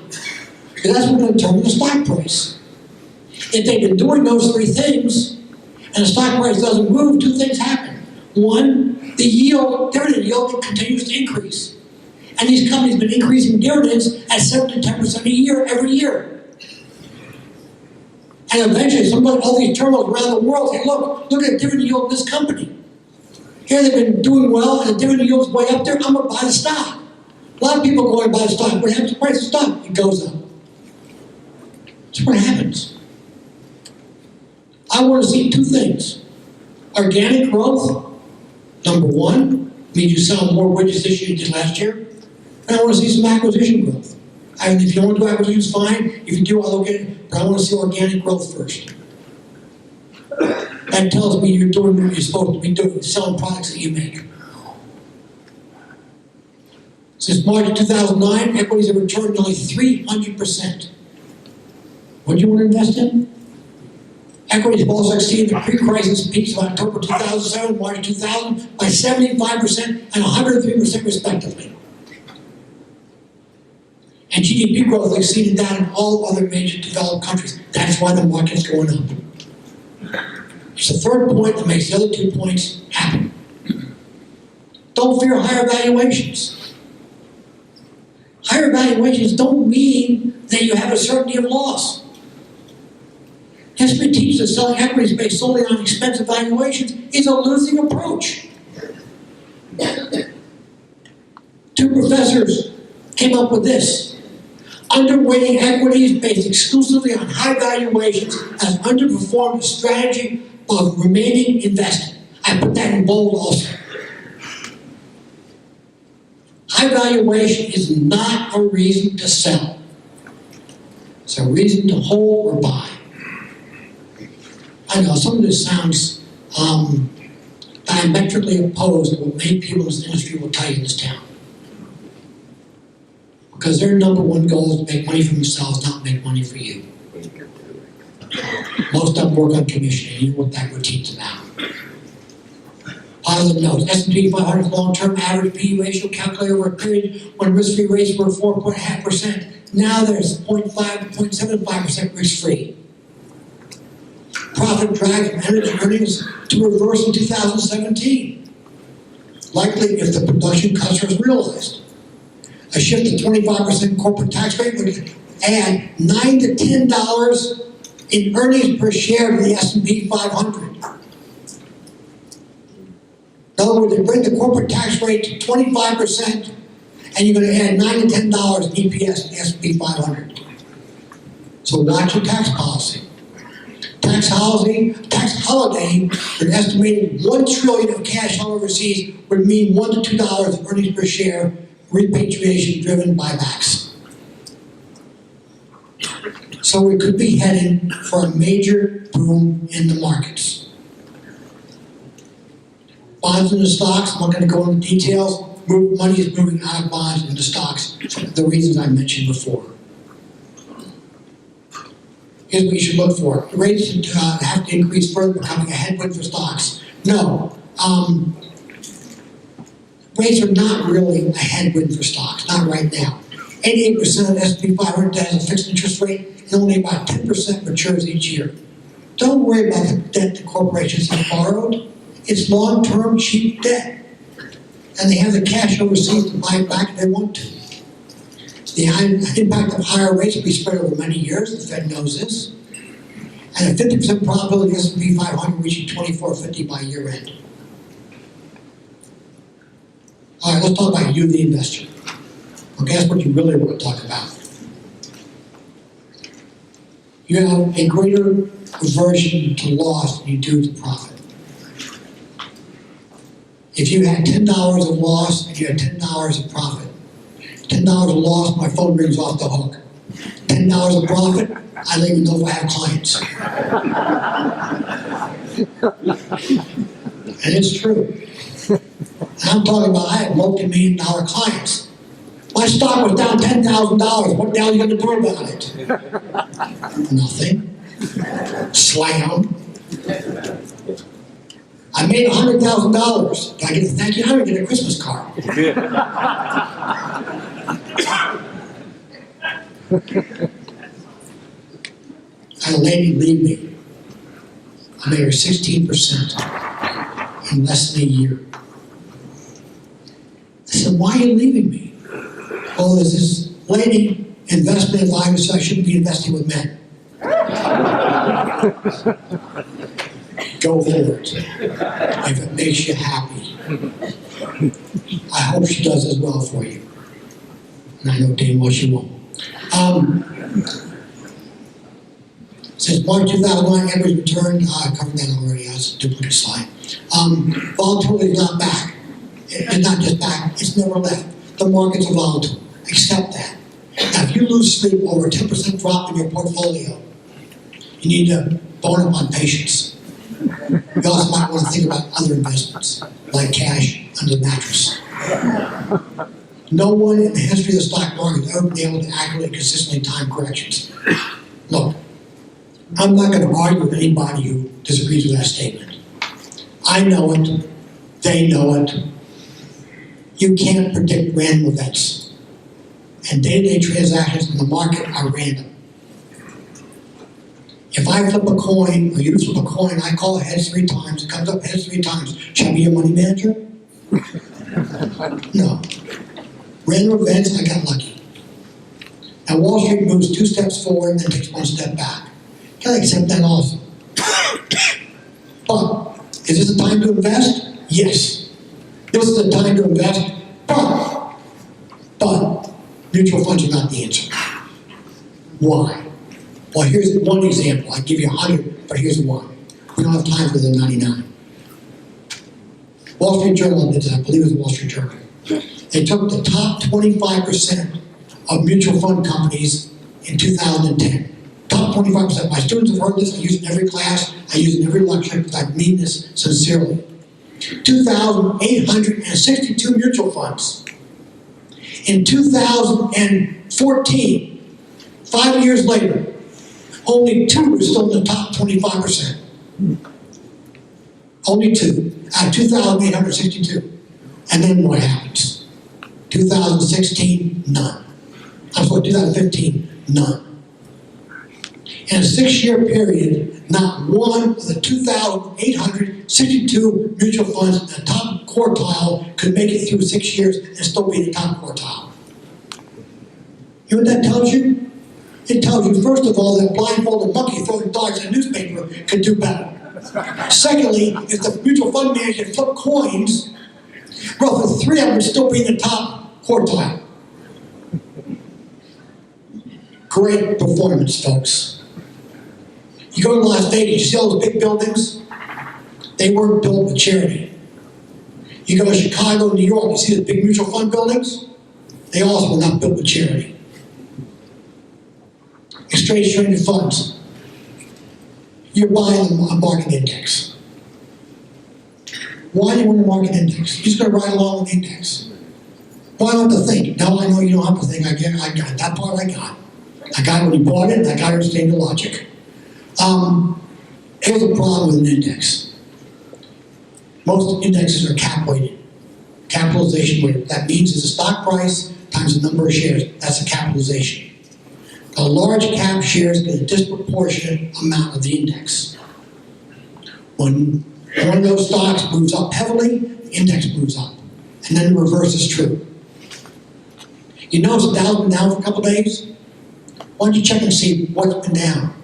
Because that's what determines the stock price. If they've been doing those three things, and the stock price doesn't move, two things happen. One, the yield, dividend yield, continues to increase. And these companies have been increasing dividends at 7 to 10% a year, every year. And eventually, all these terminals around the world say, look at the dividend yield of this company. Here they've been doing well, and the dividend yield's way up there, I'm going to buy the stock. A lot of people go and buy the stock. What happens to the price of stock? It goes up. That's what happens. I want to see two things. Organic growth, number one, means you sell more widgets this year than you did last year. And I want to see some acquisition growth. And if you don't want to do acquisitions, fine. If you do, I'll look at it. But I want to see organic growth first. That tells me you're doing what you're supposed to be doing, selling products that you make. Since March of 2009, equities have returned nearly 300%. What do you want to invest in? Equities have also exceeded the pre-crisis peaks of October 2007 and March 2000 by 75% and 103% respectively. And GDP growth exceeded that in all other major developed countries. That's why the market's going up. It's the third point that makes the other 2 points happen. Don't fear higher valuations. Higher valuations don't mean that you have a certainty of loss. History teaches that selling equities based solely on expensive valuations is a losing approach. Two professors came up with this. Underweighting equities based exclusively on high valuations has underperformed the strategy of remaining invested. I I put that in bold also. High valuation is not a reason to sell. It's a reason to hold or buy. I know some of this sounds diametrically opposed to what many people in this industry will tell you in this town. Because their number one goal is to make money for themselves, not make money for you. Most of them work on commission, and you know what that routine's about. Positive notes, S&P 500 long-term average P/E ratio calculated over a period when risk-free rates were 4.5%. Now there's 0.5 to 0.75% risk-free. Profit drag from energy earnings to reverse in 2017. Likely if the production cuts are realized. A shift to 25% corporate tax rate would add $9 to $10 in earnings per share to the S&P 500. In other words, they bring the corporate tax rate to 25%, and you're going to add $9 to $10 in EPS to the S&P 500. So watch your tax policy. Tax holiday, an estimated $1 trillion of cash held overseas would mean $1 to $2 of earnings per share repatriation driven buybacks. So we could be heading for a major boom in the markets. Bonds into stocks, I'm not going to go into details. Money is moving out of bonds into stocks for the reasons I mentioned before. Here's what you should look for. The rates have to increase further, becoming a headwind for stocks. No. Rates are not really a headwind for stocks, not right now. 88% of the S&P 500 has a fixed interest rate, and only about 10% matures each year. Don't worry about the debt the corporations have borrowed. It's long-term, cheap debt. And they have the cash overseas to buy it back if they want to. The impact of higher rates will be spread over many years, the Fed knows this. And a 50% probability of the S&P 500 reaching 2450 by year end. All right, let's talk about you, the investor. Okay, that's what you really want to talk about. You have a greater aversion to loss than you do to profit. If you had $10 of loss and you had $10 of profit, $10 of loss, my phone rings off the hook. $10 of profit, I don't even know if I have clients. And it's true. And I'm talking about I have multi-million-dollar clients. My stock was down $10,000. What the hell are you going to do about it? Nothing. Slam. I made $100,000. Did I get a thank you? I didn't get a Christmas card. I had a lady leave me. I made her 16% in less than a year. I said, why are you leaving me? Well, there's this lady, investment advisor, so I shouldn't be investing with men. Go for it, if it makes you happy. I hope she does as well for you. And I know damn well she won't. Since March 2009, average return, I covered that already, that's a duplicate slide. Volatility is not back. It's not just back, it's never left. The markets are volatile, accept that. Now, if you lose sleep over a 10% drop in your portfolio, you need to bone up on patience. You also might want to think about other investments, like cash under the mattress. No one in the history of the stock market has ever been able to accurately and consistently time corrections. Look, I'm not going to argue with anybody who disagrees with that statement. I know it. They know it. You can't predict random events. And day-to-day transactions in the market are random. If I flip a coin, or you flip a coin, I call it heads 3 times, it comes up heads 3 times. Should I be your money manager? No. Random events, I got lucky. Now Wall Street moves 2 steps forward and then takes 1 step back. You gotta accept that also. But, is this a time to invest? Yes. This is the time to invest, but mutual funds are not the answer. Why? Well, here's one example. I give you 100, but here's one. We don't have time for the 99. Wall Street Journal did this, I believe it was the Wall Street Journal. They took the top 25% of mutual fund companies in 2010. Top 25%. My students have heard this, I use it in every class, I use it in every lecture, because I mean this sincerely. 2,862 mutual funds. In 2014, 5 years later, only 2 were still in the top 25%. Only 2 out of 2,862. And then what happens? 2016, none. I'm sorry, 2015, none. In a 6-year period, not one of the 2,862 mutual funds in the top quartile could make it through 6 years and still be in the top quartile. You know what that tells you? It tells you, first of all, that blindfolded monkey throwing dogs in a newspaper could do better. Secondly, if the mutual fund manager flipped coins, roughly 3 of them would still be in the top quartile. Great performance, folks. You go to Las Vegas, you see all those big buildings? They weren't built with charity. You go to Chicago, New York, you see the big mutual fund buildings? They also were not built with charity. Exchange traded funds. You're buying a market index. Why do you want a market index? You're just going to ride along with the index. Why don't you think? Now I know you don't have to think. I got that part I got. I got it when you bought it, and I got to understand the logic. Here's the problem with an index. Most indexes are cap weighted. Capitalization weighted. That means it's the stock price times the number of shares. That's a capitalization. The large cap shares get a disproportionate amount of the index. When one of those stocks moves up heavily, the index moves up. And then the reverse is true. You notice the Dow's been down for a couple days? Why don't you check and see what's been down?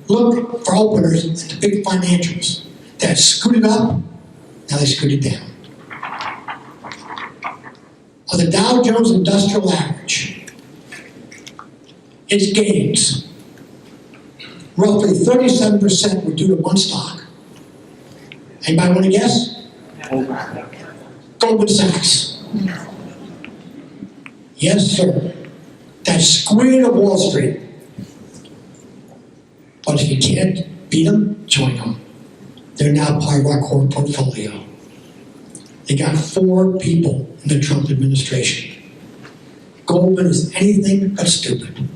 Look for openers at the big financials that scooted up, now they scooted down. Of the Dow Jones Industrial Average, its gains, roughly 37% were due to one stock. Anybody want to guess? Goldman Sachs. Yes, sir. That squid of Wall Street. But if you can't beat them, join them. They're now part of our core portfolio. They got 4 people in the Trump administration. Goldman is anything but stupid.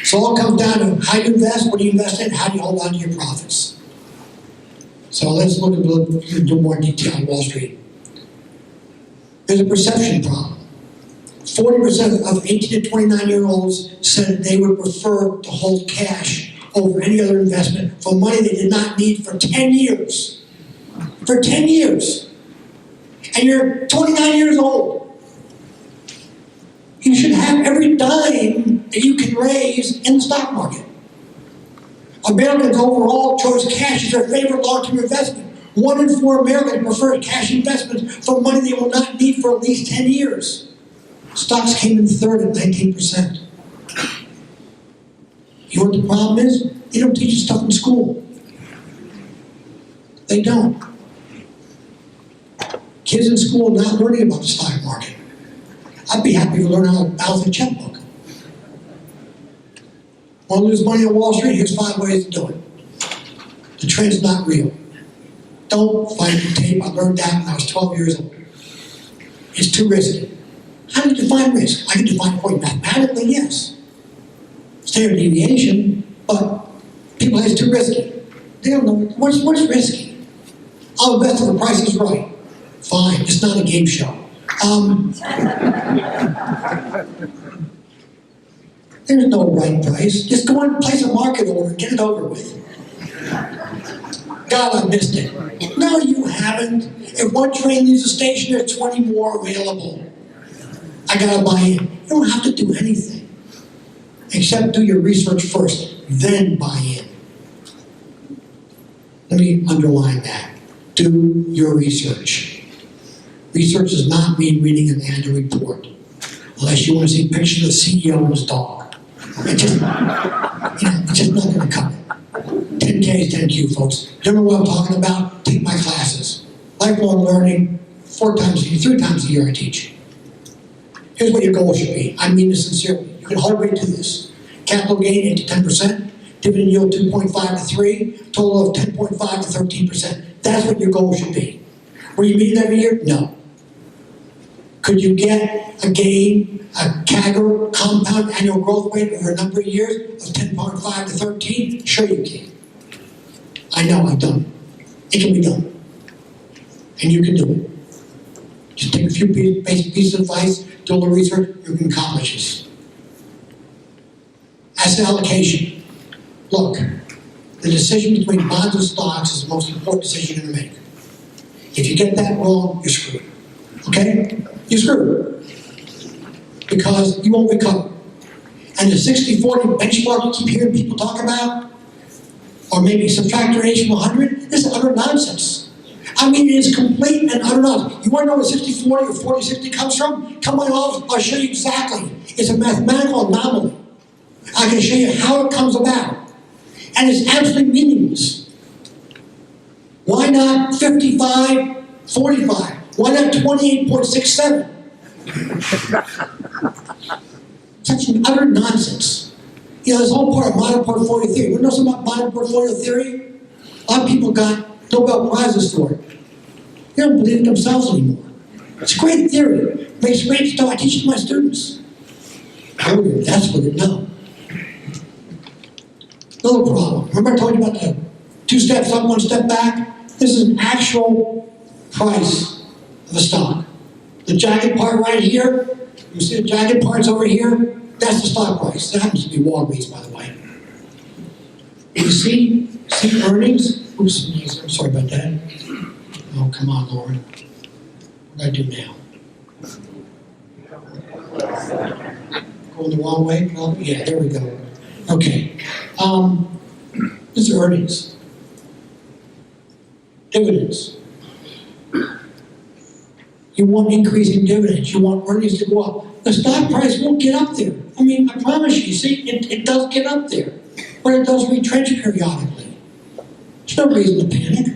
So it all comes down to how you invest, what do you invest in, how do you hold on to your profits. So let's look at a little more detail on Wall Street. There's a perception problem. 40% of 18 to 29-year-olds said they would prefer to hold cash over any other investment for money they did not need for 10 years. For 10 years. And you're 29 years old. You should have every dime that you can raise in the stock market. Americans overall chose cash as their favorite long-term investment. 1 in 4 Americans prefer cash investments for money they will not need for at least 10 years. Stocks came in third at 19%. You know what the problem is? They don't teach you stuff in school. They don't. Kids in school are not learning about the stock market. I'd be happy to learn how to balance a checkbook. Want to lose money on Wall Street? Here's 5 ways to do it. The trend's not real. Don't fight the tape. I learned that when I was 12 years old. It's too risky. How do you define risk? I can define it for you mathematically, yes. Standard deviation, but people say it's too risky. They don't know what's risky. I'll invest if the price is right. Fine, it's not a game show. There's no right price. Just go and place a market order and get it over with. God, I missed it. No, you haven't. If one train leaves the station, there's 20 more available. I gotta buy in. You don't have to do anything. Except do your research first, then buy in. Let me underline that. Do your research. Research does not mean reading an annual report, unless you want to see pictures of the CEO and his dog. It's just not going to cut it. 10K is 10Q, folks. You know what I'm talking about? Take my classes. Lifelong learning, 3 times a year I teach. Here's what your goal should be. I mean this sincerely. You can hardly do this. Capital gain 8 to 10%, dividend yield 2.5 to 3, total of 10.5 to 13%. That's what your goal should be. Will you meet it every year? No. Could you get a gain, a CAGR, compound annual growth rate over a number of years of 10.5 to 13? Sure you can. I know I've done it. It can be done. And you can do it. Just take a few basic pieces of advice, do a little research, you can accomplish this. Asset allocation. Look, the decision between bonds and stocks is the most important decision you're going to make. If you get that wrong, you're screwed. Okay? You're screwed. Because you won't recover. And the 60-40 benchmark you keep hearing people talk about, or maybe subtract your age from 100, this is utter nonsense. I mean, it is complete and utter nonsense. You want to know where 60-40 or 40-60 comes from? Come on, I'll show you exactly. It's a mathematical anomaly. I can show you how it comes about. And it's absolutely meaningless. Why not 55, 45? Why not 28.67? Such an utter nonsense. You know, this whole part of modern portfolio theory. You know something about modern portfolio theory? A lot of people got Nobel Prizes for it. They don't believe it themselves anymore. It's a great theory. It makes great stuff. I teach it to my students. Oh, that's what it knows. No problem. Remember I told you about the 2 steps up, 1 step back? This is an actual price of a stock. The jagged part right here, you see the jagged parts over here? That's the stock price. That happens to be Walgreens, by the way. You see earnings? Oops, I'm sorry about that. Oh, come on, Lauren. What do I do now? Going the wrong way? Well, yeah, there we go. Okay. This is earnings. Dividends. You want increasing dividends. You want earnings to go up. The stock price won't get up there. I mean, I promise you, see, it does get up there. But it does retrench periodically. There's no reason to panic.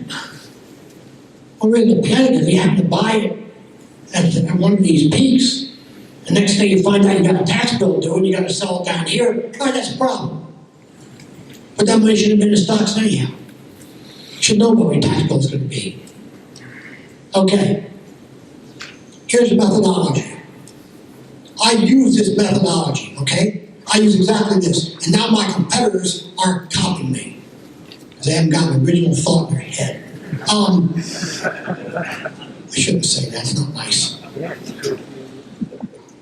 No reason to panic if you happen to buy it at one of these peaks. The next day you find out you got a tax bill due and you got to sell it down here. All right, that's a problem. But that money should have been in stocks anyhow. You should know what your tax bill is going to be. Okay. Here's the methodology. I use this methodology, okay? I use exactly this. And now my competitors aren't copying me. Because they haven't got an original thought in their head. I shouldn't say that, it's not nice.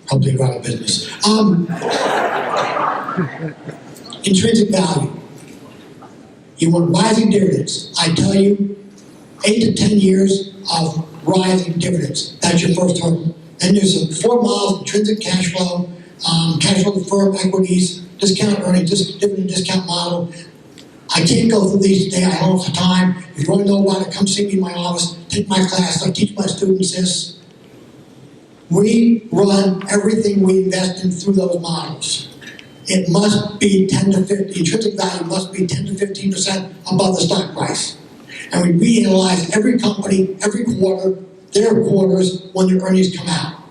Probably go out of business. Intrinsic value. You want rising dividends. I tell you, 8 to 10 years of rising dividends. That's your first hurdle. Then there's 4 models: intrinsic cash flow of the firm, equities, discount earnings, dividend discount model. I can't go through these today. I don't have time. If you want to know about it, come see me in my office. Take my class. I teach my students this. We run everything we invest in through those models. It must be 10 to 50, intrinsic value must be 10 to 15% above the stock price. And we reanalyze every company, every quarter, their quarters when their earnings come out.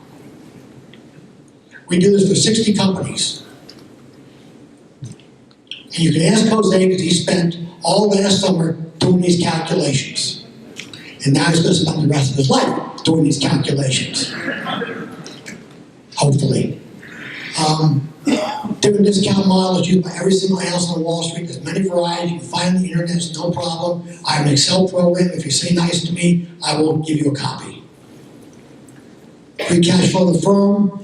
We do this for 60 companies. And you can ask Jose because he spent all last summer doing these calculations. And now he's going to spend the rest of his life doing these calculations. Hopefully. Dividend discount model is used by every single analyst on Wall Street. There's many varieties. You can find on the internet. It's no problem. I have an Excel program. If you say nice to me, I will give you a copy. Free cash flow of the firm.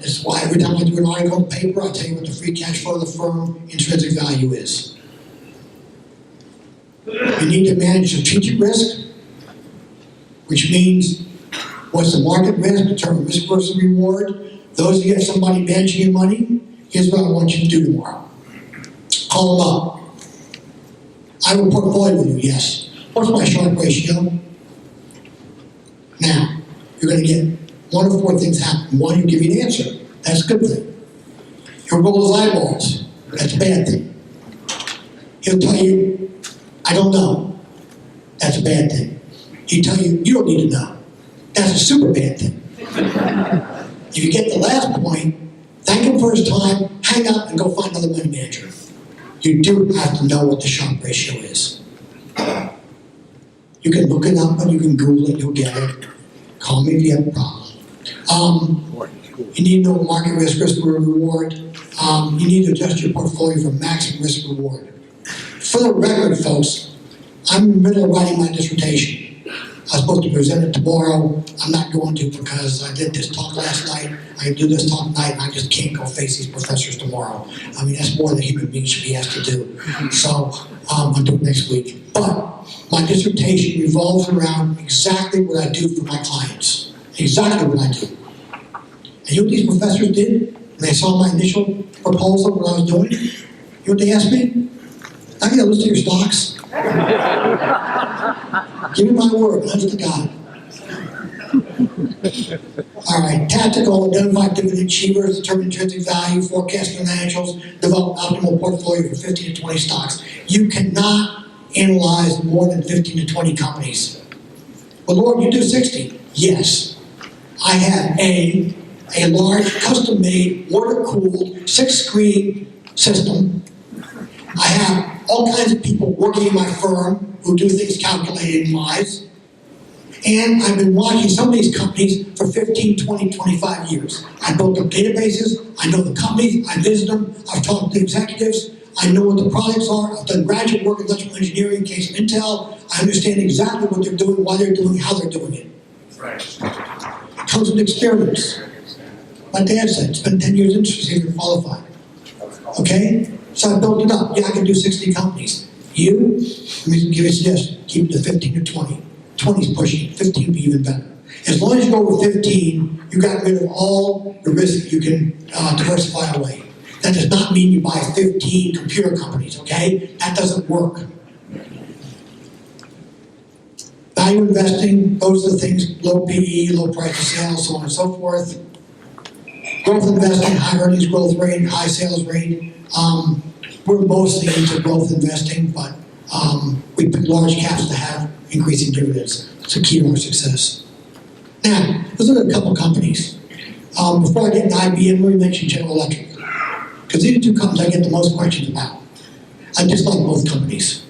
It's why every time I do an article in the paper, I tell you what the free cash flow of the firm intrinsic value is. You need to manage strategic risk, which means what's the market risk, determine risk versus reward. Those of you have somebody managing your money, here's what I want you to do tomorrow. Call them up. I have a portfolio with you, yes. What's my Sharpe ratio? Now, you're going to get 1 of 4 things happen. 1, you give you an answer. That's a good thing. Your roll is eyeballs. That's a bad thing. He'll tell you, I don't know. That's a bad thing. He'll tell you, you don't need to know. That's a super bad thing. If you get the last point, thank him for his time, hang up, and go find another money manager. You do have to know what the Sharpe ratio is. You can look it up, and you can Google it, you'll get it. Call me if you have a problem. You need to know market risk reward. You need to adjust your portfolio for maximum risk reward. For the record, folks, I'm in the middle of writing my dissertation. I was supposed to present it tomorrow. I'm not going to because I did this talk last night. I can do this talk tonight, and I just can't go face these professors tomorrow. I mean, that's more than human beings should be asked to do. So I'll do it next week. But my dissertation revolves around exactly what I do for my clients. Exactly what I do. And you know what these professors did when they saw my initial proposal, what I was doing? You know what they asked me? I got to list your stocks. Give me my word, honest to God. All right, tactical, identify dividend achievers, determine intrinsic value, forecast financials, develop optimal portfolio for 15 to 20 stocks. You cannot analyze more than 15 to 20 companies. Well, Lord, you do 60. Yes. I have a large, custom-made, water-cooled, 6-screen system. I have all kinds of people working in my firm who do things calculated-wise. And I've been watching some of these companies for 15, 20, 25 years. I built up databases, I know the companies, I visit them, I've talked to the executives, I know what the products are, I've done graduate work in electrical engineering in case of Intel, I understand exactly what they're doing, why they're doing it, how they're doing it. Right. It comes with experience. My dad said, spend 10 years in industry to qualify. Okay? So I built it up. Yeah, I can do 60 companies. You, let me give you a suggestion, keep it to 15 to 20. 20 is pushing it, 15 would be even better. As long as you go with 15, you got rid of all the risk that you can diversify away. That does not mean you buy 15 computer companies, okay? That doesn't work. Value investing, those are the things, low PE, low price to sales, so on and so forth. Growth investing, high earnings growth rate, high sales rate. We're mostly into growth investing, but we pick large caps to have increasing dividends. It's a key to our success. Now, let's look at a couple companies. Before I get into IBM, let me mention General Electric. Because these are two companies I get the most questions about. I dislike both companies.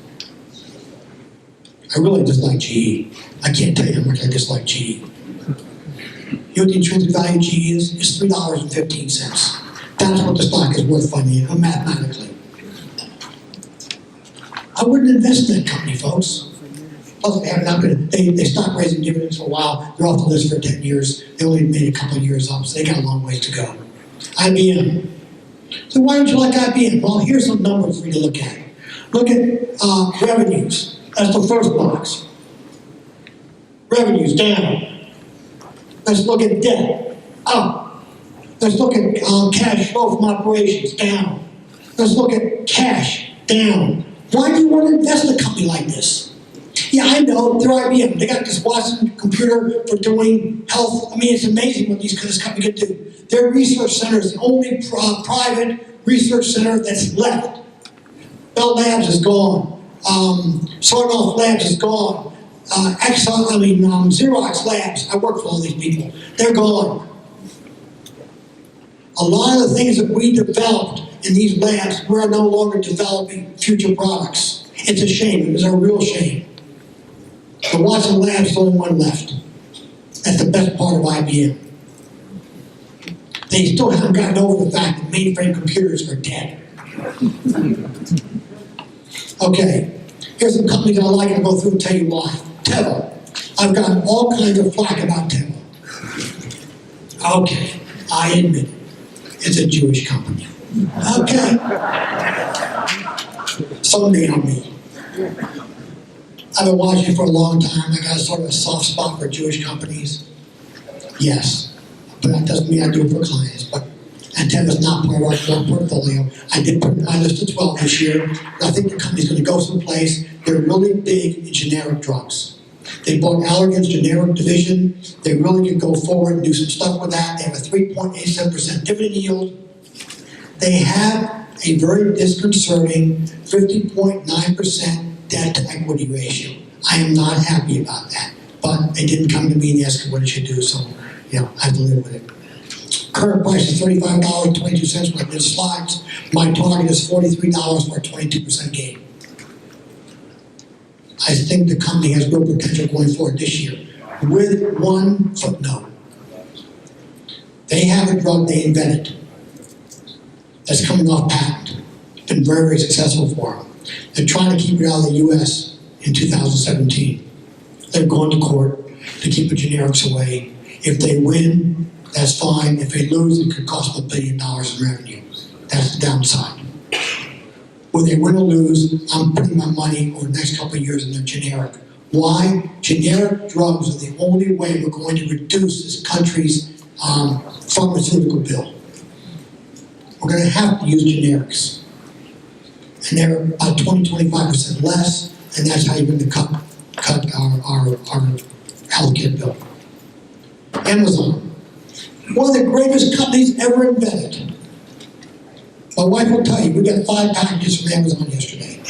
I really dislike GE. I can't tell you how much I dislike GE. You know what the intrinsic value of GE is? It's $3.15. That's what the stock is worth mathematically. I wouldn't invest in that company, folks. Plus, they stopped raising dividends for a while. They're off the list for 10 years. They only made a couple of years up, so they got a long ways to go. IBM. So why don't you like IBM? Well, here's some numbers for you to look at. Look at revenues. That's the first box. Revenues down. Let's look at debt. Up. Let's look at cash flow from operations. Down. Let's look at cash. Down. Why do you want to invest in a company like this? Yeah, I know, they're IBM. They got this Watson computer for doing health. I mean, it's amazing what this company can do. Their research center is the only private research center that's left. Bell Labs is gone. Sarnoff Labs is gone. Xerox Labs, I work for all these people. They're gone. A lot of the things that we developed in these labs, we're no longer developing future products. It's a shame. It was a real shame. The Watson Labs is the only one left. That's the best part of IBM. They still haven't gotten over the fact that mainframe computers are dead. Okay, here's some companies I like to go through and tell you why. Teva. I've gotten all kinds of flack about Teva. Okay, I admit it. It's a Jewish company. Okay. Someday on me. I've been watching it for a long time. I got sort of a soft spot for Jewish companies. Yes, but that doesn't mean I do it for clients. And Teva's not part of our portfolio. I did put it on my list of 12 this year, but I think the company's going to go someplace. They're really big in generic drugs. They bought Allergan's generic division. They really can go forward and do some stuff with that. They have a 3.87% dividend yield. They have a very disconcerting 50.9% debt to equity ratio. I am not happy about that, but they didn't come to me and ask me what it should do, so, I have to live with it. Current price is $35.22 when I did slides. My target is $43 for a 22% gain. I think the company has real potential going forward this year, with one footnote. They have a drug they invented that's coming off patent. It's been very, very successful for them. They're trying to keep it out of the US in 2017. They're going to court to keep the generics away. If they win, that's fine. If they lose, it could cost them $1 billion in revenue. That's the downside. Whether they win or lose, I'm putting my money over the next couple of years in their generic. Why? Generic drugs are the only way we're going to reduce this country's pharmaceutical bill. We're going to have to use generics. And they're about 20-25% less, and that's how you're going to cut our healthcare bill. Amazon, one of the greatest companies ever invented. My wife will tell you, we got 5 packages from Amazon yesterday.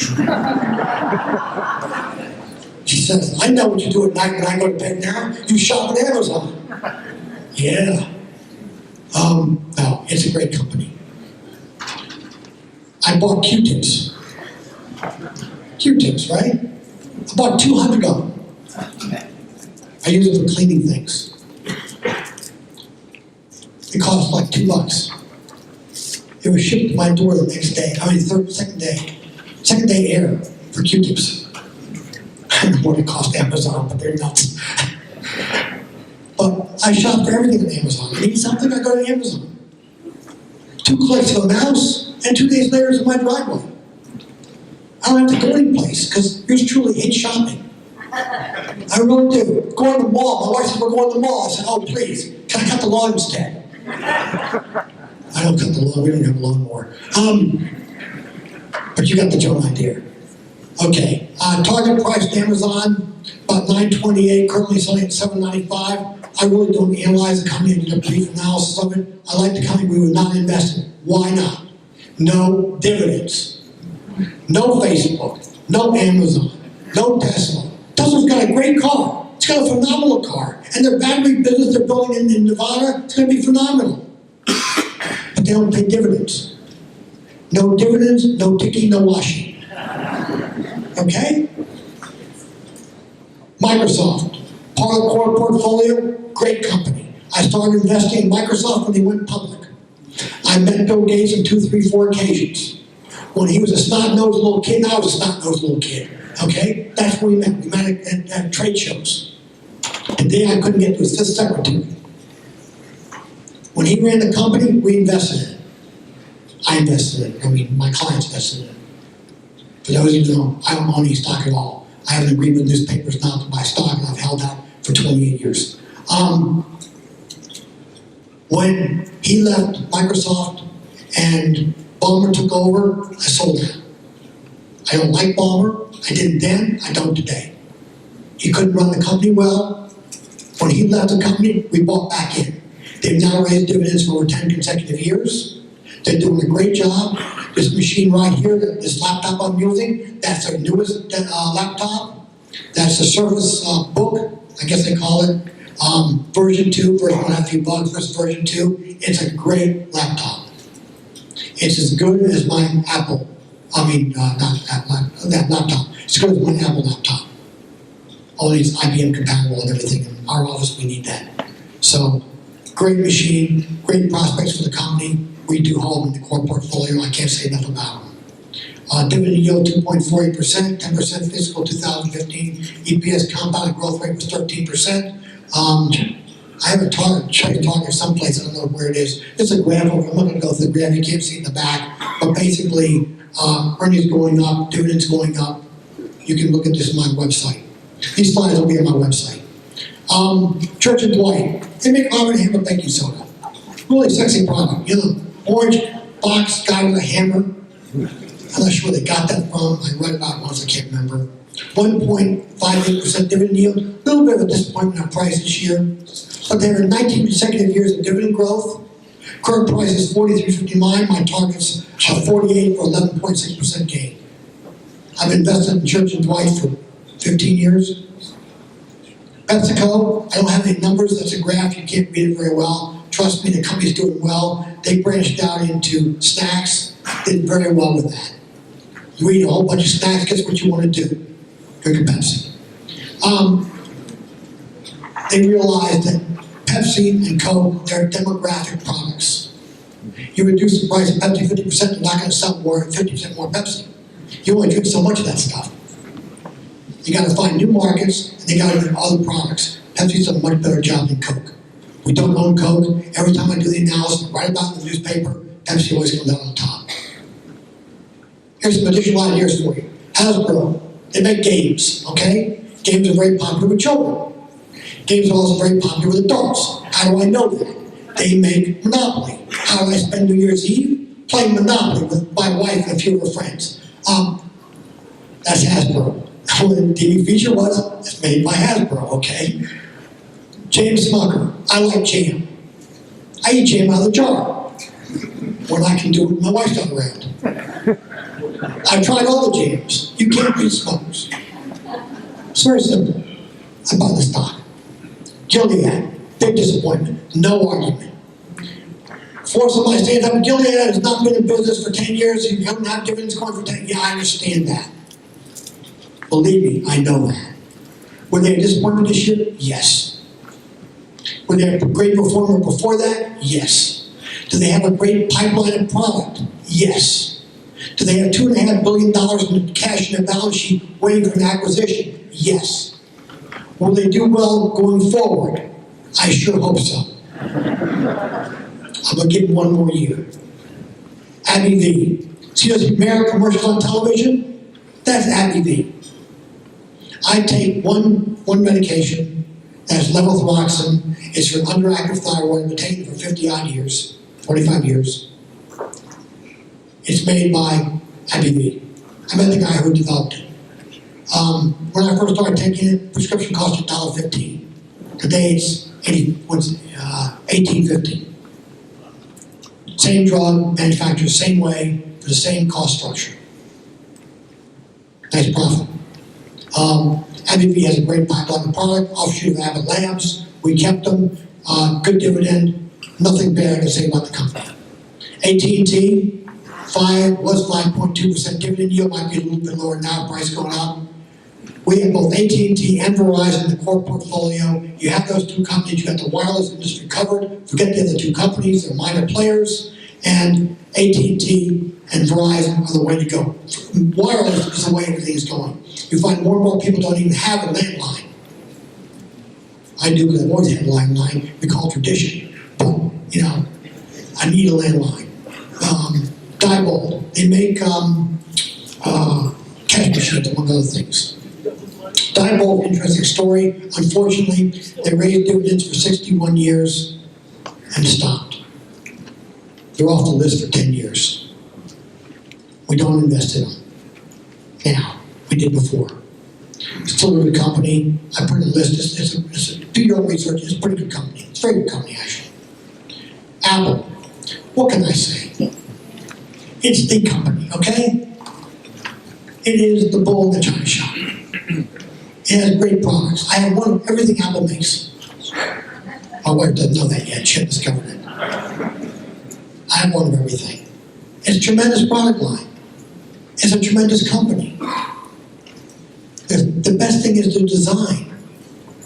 She says, I know what you do at night when I go to bed now. You shop at Amazon. Yeah. No, it's a great company. I bought Q-tips. Q-tips, right? I bought 200 of them. I use them for cleaning things. It cost like $2. It was shipped to my door the next day. Second day air for Q-tips. I don't know what it cost Amazon, but they're nuts. But I shop for everything on Amazon. I need something, I go to Amazon. 2 clicks of a mouse, and 2 days later it's in my driveway. I don't have to go anyplace, because yours truly hates shopping. I really do. Go to the mall. My wife said, we're going to the mall. I said, oh, please, can I cut the lawn instead? I don't cut the lawn, we don't have a lawnmower. But you got the general idea. Okay, target price to Amazon, about $9.28, currently selling at $7.95. I really don't analyze the company, I did a brief analysis of it. I like the company, we would not invest in it. Why not? No dividends. No Facebook, no Amazon, no Tesla. Tesla's got a great car. It's got a phenomenal car. And their battery business they're building in Nevada, it's going to be phenomenal. But they don't pay dividends. No dividends, no ticking, no washing. Okay? Microsoft, part of the core portfolio, great company. I started investing in Microsoft when they went public. I met Bill Gates on 2, 3, 4 occasions. When he was a snot-nosed little kid, and I was a snot-nosed little kid. Okay? That's where we met. We met at trade shows. The day I couldn't get to his 5th secretary. When he ran the company, we invested in it. I invested in it. I mean, my clients invested in it. For those of you who know, I don't own any stock at all. I have an agreement with newspapers not to buy stock, and I've held that for 28 years. When he left Microsoft and Ballmer took over, I sold that. I don't like Ballmer. I didn't then, I don't today. He couldn't run the company well. When he left the company, we bought back in. They've now raised dividends for over 10 consecutive years. They're doing a great job. This machine right here, this laptop I'm using, that's their newest laptop. That's the Surface Book, I guess they call it. Version 2, version 1 had a few bugs, this is version 2. It's a great laptop. It's as good as my Apple. That laptop. It's as good as my Apple laptop. Only it's IBM compatible and everything. In our office, we need that. So, great machine, great prospects for the company. We do hold them in the core portfolio. I can't say enough about them. Dividend yield 2.48%, 10% fiscal 2015. EPS compounded growth rate was 13%. I have a target someplace, I don't know where it is. It's a graph, I'm not going to go through the graph, you can't see it in the back. But basically, earnings going up, dividends going up. You can look at this on my website. These slides will be on my website. Church and Dwight, they make Arm & Hammer baking soda. Really sexy product, you know, orange box, guy with a hammer. I'm not sure where they got that from. I read about it once, I can't remember. 1.58% dividend yield. A little bit of a disappointment on price this year. But there are 19 consecutive years of dividend growth. Current price is $43.59. My target's are 48 for 11.6% gain. I've invested in Church and Dwight for 15 years. PepsiCo, I don't have any numbers. That's a graph. You can't read it very well. Trust me, the company's doing well. They branched out into snacks. Did very well with that. You eat a whole bunch of snacks, guess what you want to do? Drink a Pepsi. They realized that Pepsi and Coke, they're demographic products. You reduce the price of Pepsi 50%, you're not going to sell more 50% more Pepsi. You only drink so much of that stuff. You got to find new markets, and they got to do other products. Pepsi's done a much better job than Coke. We don't own Coke. Every time I do the analysis, write about it in the newspaper, Pepsi always comes out on top. Here's some additional ideas for you. Hasbro, they make games, okay? Games are very popular with children. Games are also very popular with adults. How do I know that? They make Monopoly. How do I spend New Year's Eve? Playing Monopoly with my wife and a few of her friends. That's Hasbro. What the TV feature was, it's made by Hasbro, okay? James Smucker, I like jam. I eat jam out of the jar. When I can do it when my wife's not around. I've tried all the jams. You can't beat Smuckers. It's very simple. I bought the stock. Gilead, big disappointment. No argument. For somebody stands up, Gilead has not been in business for 10 years. You don't have dividends going for 10 years. Yeah, I understand that. Believe me, I know that. Were they a disappointment this year? Yes. Were they a great performer before that? Yes. Do they have a great pipeline of product? Yes. Do they have $2.5 billion in cash in their balance sheet waiting for an acquisition? Yes. Will they do well going forward? I sure hope so. I'm going to give them one more year. AbbVie. See those Humira commercials on television? That's AbbVie. I take one medication, that's levothyroxine. It's for underactive thyroid. I've been taking it for 50 odd years, 45 years. It's made by AbbVie. I met the guy who developed it. When I first started taking it, prescription cost $1.15. Today it's $18.50. Same drug, manufactured the same way, for the same cost structure. Nice profit. AbbVie has a great pipeline of product, offshoot of Abbott Labs. We kept them. Good dividend. Nothing bad to say about the company. AT&T was 5.2% dividend yield. Might be a little bit lower now. Price going up. We have both AT&T and Verizon in the core portfolio. You have those two companies. You got the wireless industry covered. Forget the other two companies. They're minor players. And AT&T and Verizon are the way to go. Wireless is the way everything is going. You find more and more people don't even have a landline. I do because I've always had a landline. We call it tradition. But, you know, I need a landline. Diebold, they make cash machines, among other things. Diebold, interesting story. Unfortunately, they raised dividends for 61 years and stopped. They're off the list for 10 years. We don't invest in them. Now, we did before. Still a good company. I put it in the list. It's do your own research. It's a pretty good company. It's a very good company, actually. Apple. What can I say? It's the company, okay? It is the bull in the china shop. It has great products. I have one of everything Apple makes. My wife doesn't know that yet. She hasn't discovered it. I have one of everything. It's a tremendous product line. It's a tremendous company. The best thing is the design.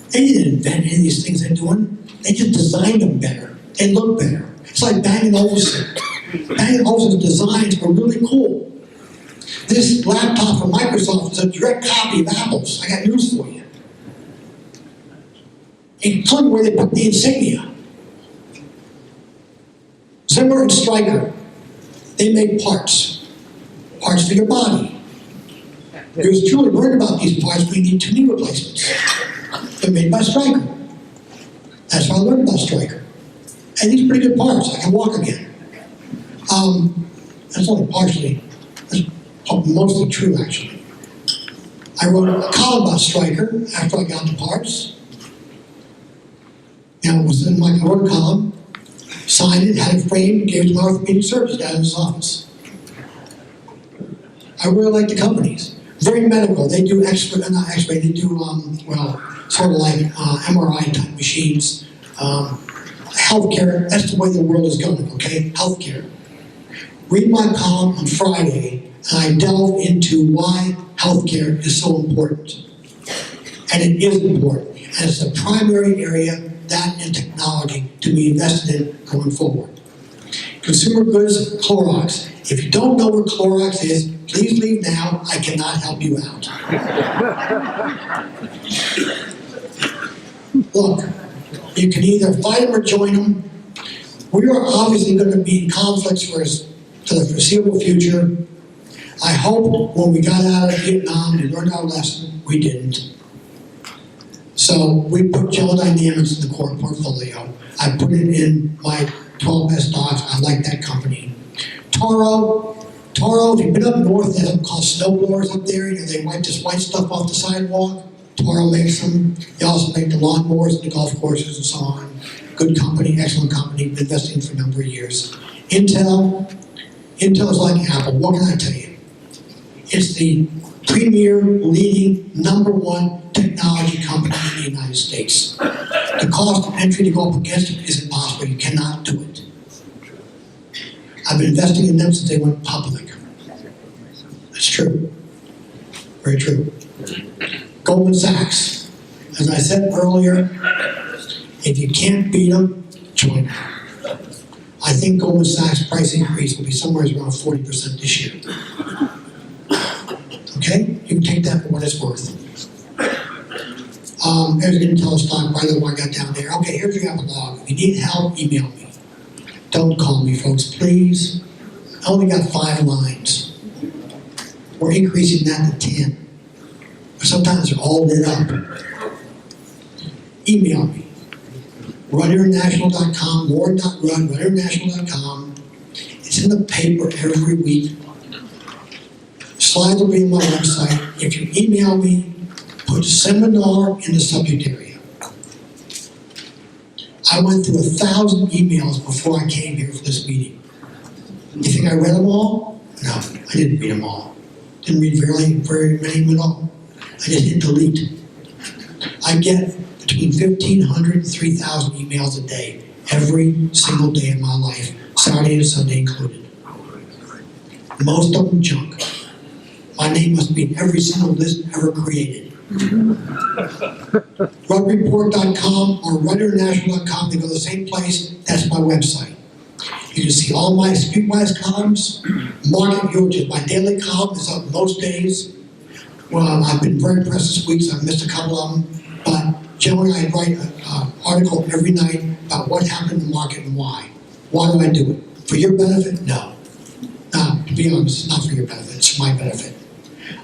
They didn't invent any of these things they're doing. They just designed them better. They look better. It's like Bang & Olufsen. Bang & Olufsen's designs are really cool. This laptop from Microsoft is a direct copy of Apple's. I got news for you. Including where they put the insignia. Zimmer and Stryker, they make parts. Parts for your body. Yours truly learned about these parts. We need 2 knee replacements. They're made by Stryker. That's how I learned about Stryker. And these are pretty good parts. I can walk again. That's only partially, that's mostly true actually. I wrote a column about Stryker after I got the parts. Now it was in my wrote a column. signed it, had it framed, gave it to my orthopedic surgeon guy in his office. I really like the companies. Very medical. They do not X-ray. They do sort of like MRI type machines. Healthcare. That's the way the world is going. Okay, healthcare. Read my column on Friday, and I delve into why healthcare is so important. And it is important. And it's a primary area, that and technology, to be invested in going forward. Consumer goods, Clorox. If you don't know where Clorox is, please leave now. I cannot help you out. Look, you can either fight them or join them. We are obviously going to be in conflicts for the foreseeable future. I hope when we got out of Vietnam and learned our lesson, we didn't. So we put General Dynamics in the core portfolio. I put it in my 12 best stocks. I like that company. Toro, if you've been up north, they have them called snowblowers up there. You know, they wipe this white stuff off the sidewalk. Toro makes them. They also make the lawnmowers and the golf courses and so on. Good company, excellent company, been investing for a number of years. Intel is like Apple. What can I tell you? It's the premier, leading, #1 technology company in the United States. The cost of entry to go up against it is impossible. You cannot do it. I've been investing in them since they went public. That's true. Very true. Goldman Sachs. As I said earlier, if you can't beat them, join them. I think Goldman Sachs' price increase will be somewhere around 40% this year. Okay? You can take that for what it's worth. There's an Intel stock, by the way, I got down there. Okay, here's your epilogue. If you need help, email me. Don't call me, folks, please. I only got 5 lines. We're increasing that to 10. But sometimes they're all lit up. Email me. RunInternational.com, RunInternational.com. It's in the paper every week. Slides will be on my website. If you email me, put seminar in the subject area. I went through 1,000 emails before I came here for this meeting. You think I read them all? No, I didn't read them all. Didn't read very many at all. I just hit delete. I get between 1,500 and 3,000 emails a day, every single day of my life, Saturday and Sunday included. Most of them junk. My name must be in every single list ever created. RunReport.com or RunInternational.com, they go to the same place. That's my website. You can see all my Streetwise columns. Market View, which is my daily column, is up most days. Well, I've been very impressed this week, so I've missed a couple of them. But generally, I write an article every night about what happened in the market and why. Why do I do it? For your benefit? No. No, to be honest, it's not for your benefit. It's for my benefit.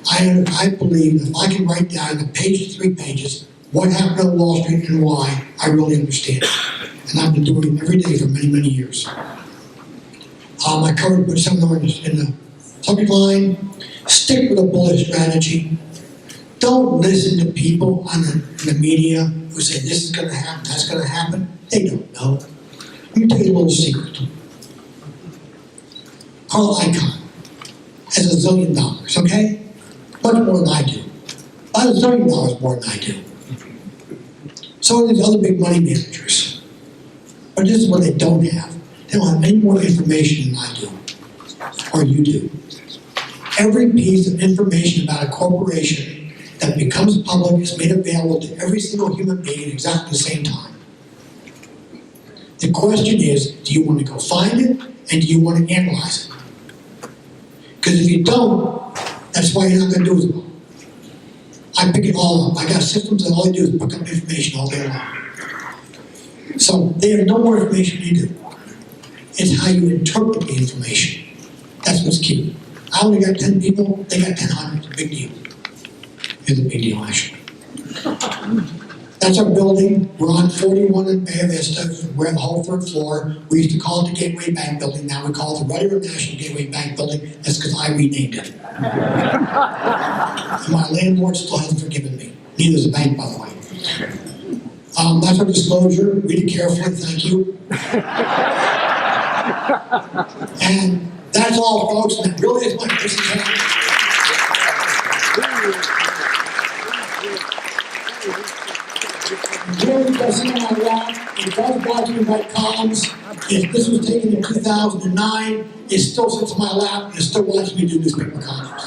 I believe if I can write down in a page, 3 pages, what happened on Wall Street and why, I really understand it. And I've been doing it every day for many, many years. I covered put some in the subject line. Stick with a bullish strategy. Don't listen to people on the media who say this is going to happen, that's going to happen. They don't know. Let me tell you a little secret. Carl Icahn has $1 zillion, okay? Much more than I do. About $1 zillion more than I do. So are these other big money managers. But this is what they don't have. They don't have any more information than I do, or you do. Every piece of information about a corporation that becomes public is made available to every single human being at exactly the same time. The question is, do you want to go find it, and do you want to analyze it? Because if you don't, that's why you're not going to do it all. I pick it all up. I got systems that all I do is pick up information all day long. So they have no more information than you do. It's how you interpret the information. That's what's key. I only got 10 people, they got 1,000. It's a big deal. It's a big deal, actually. That's our building. We're on 41 in Bay Vista. We're on the whole 3rd floor. We used to call it the Gateway Bank Building. Now we call it the Run International Gateway Bank Building. That's because I renamed it. And my landlord still hasn't forgiven me. Neither is the bank, by the way. That's our disclosure. Read it carefully. Thank you. And that's all, folks, and that really is my presentation. Here you can see on my left, it does block you in red columns. If this was taken in 2009, it still sits on my lap and it's still watching me do newspaper conference.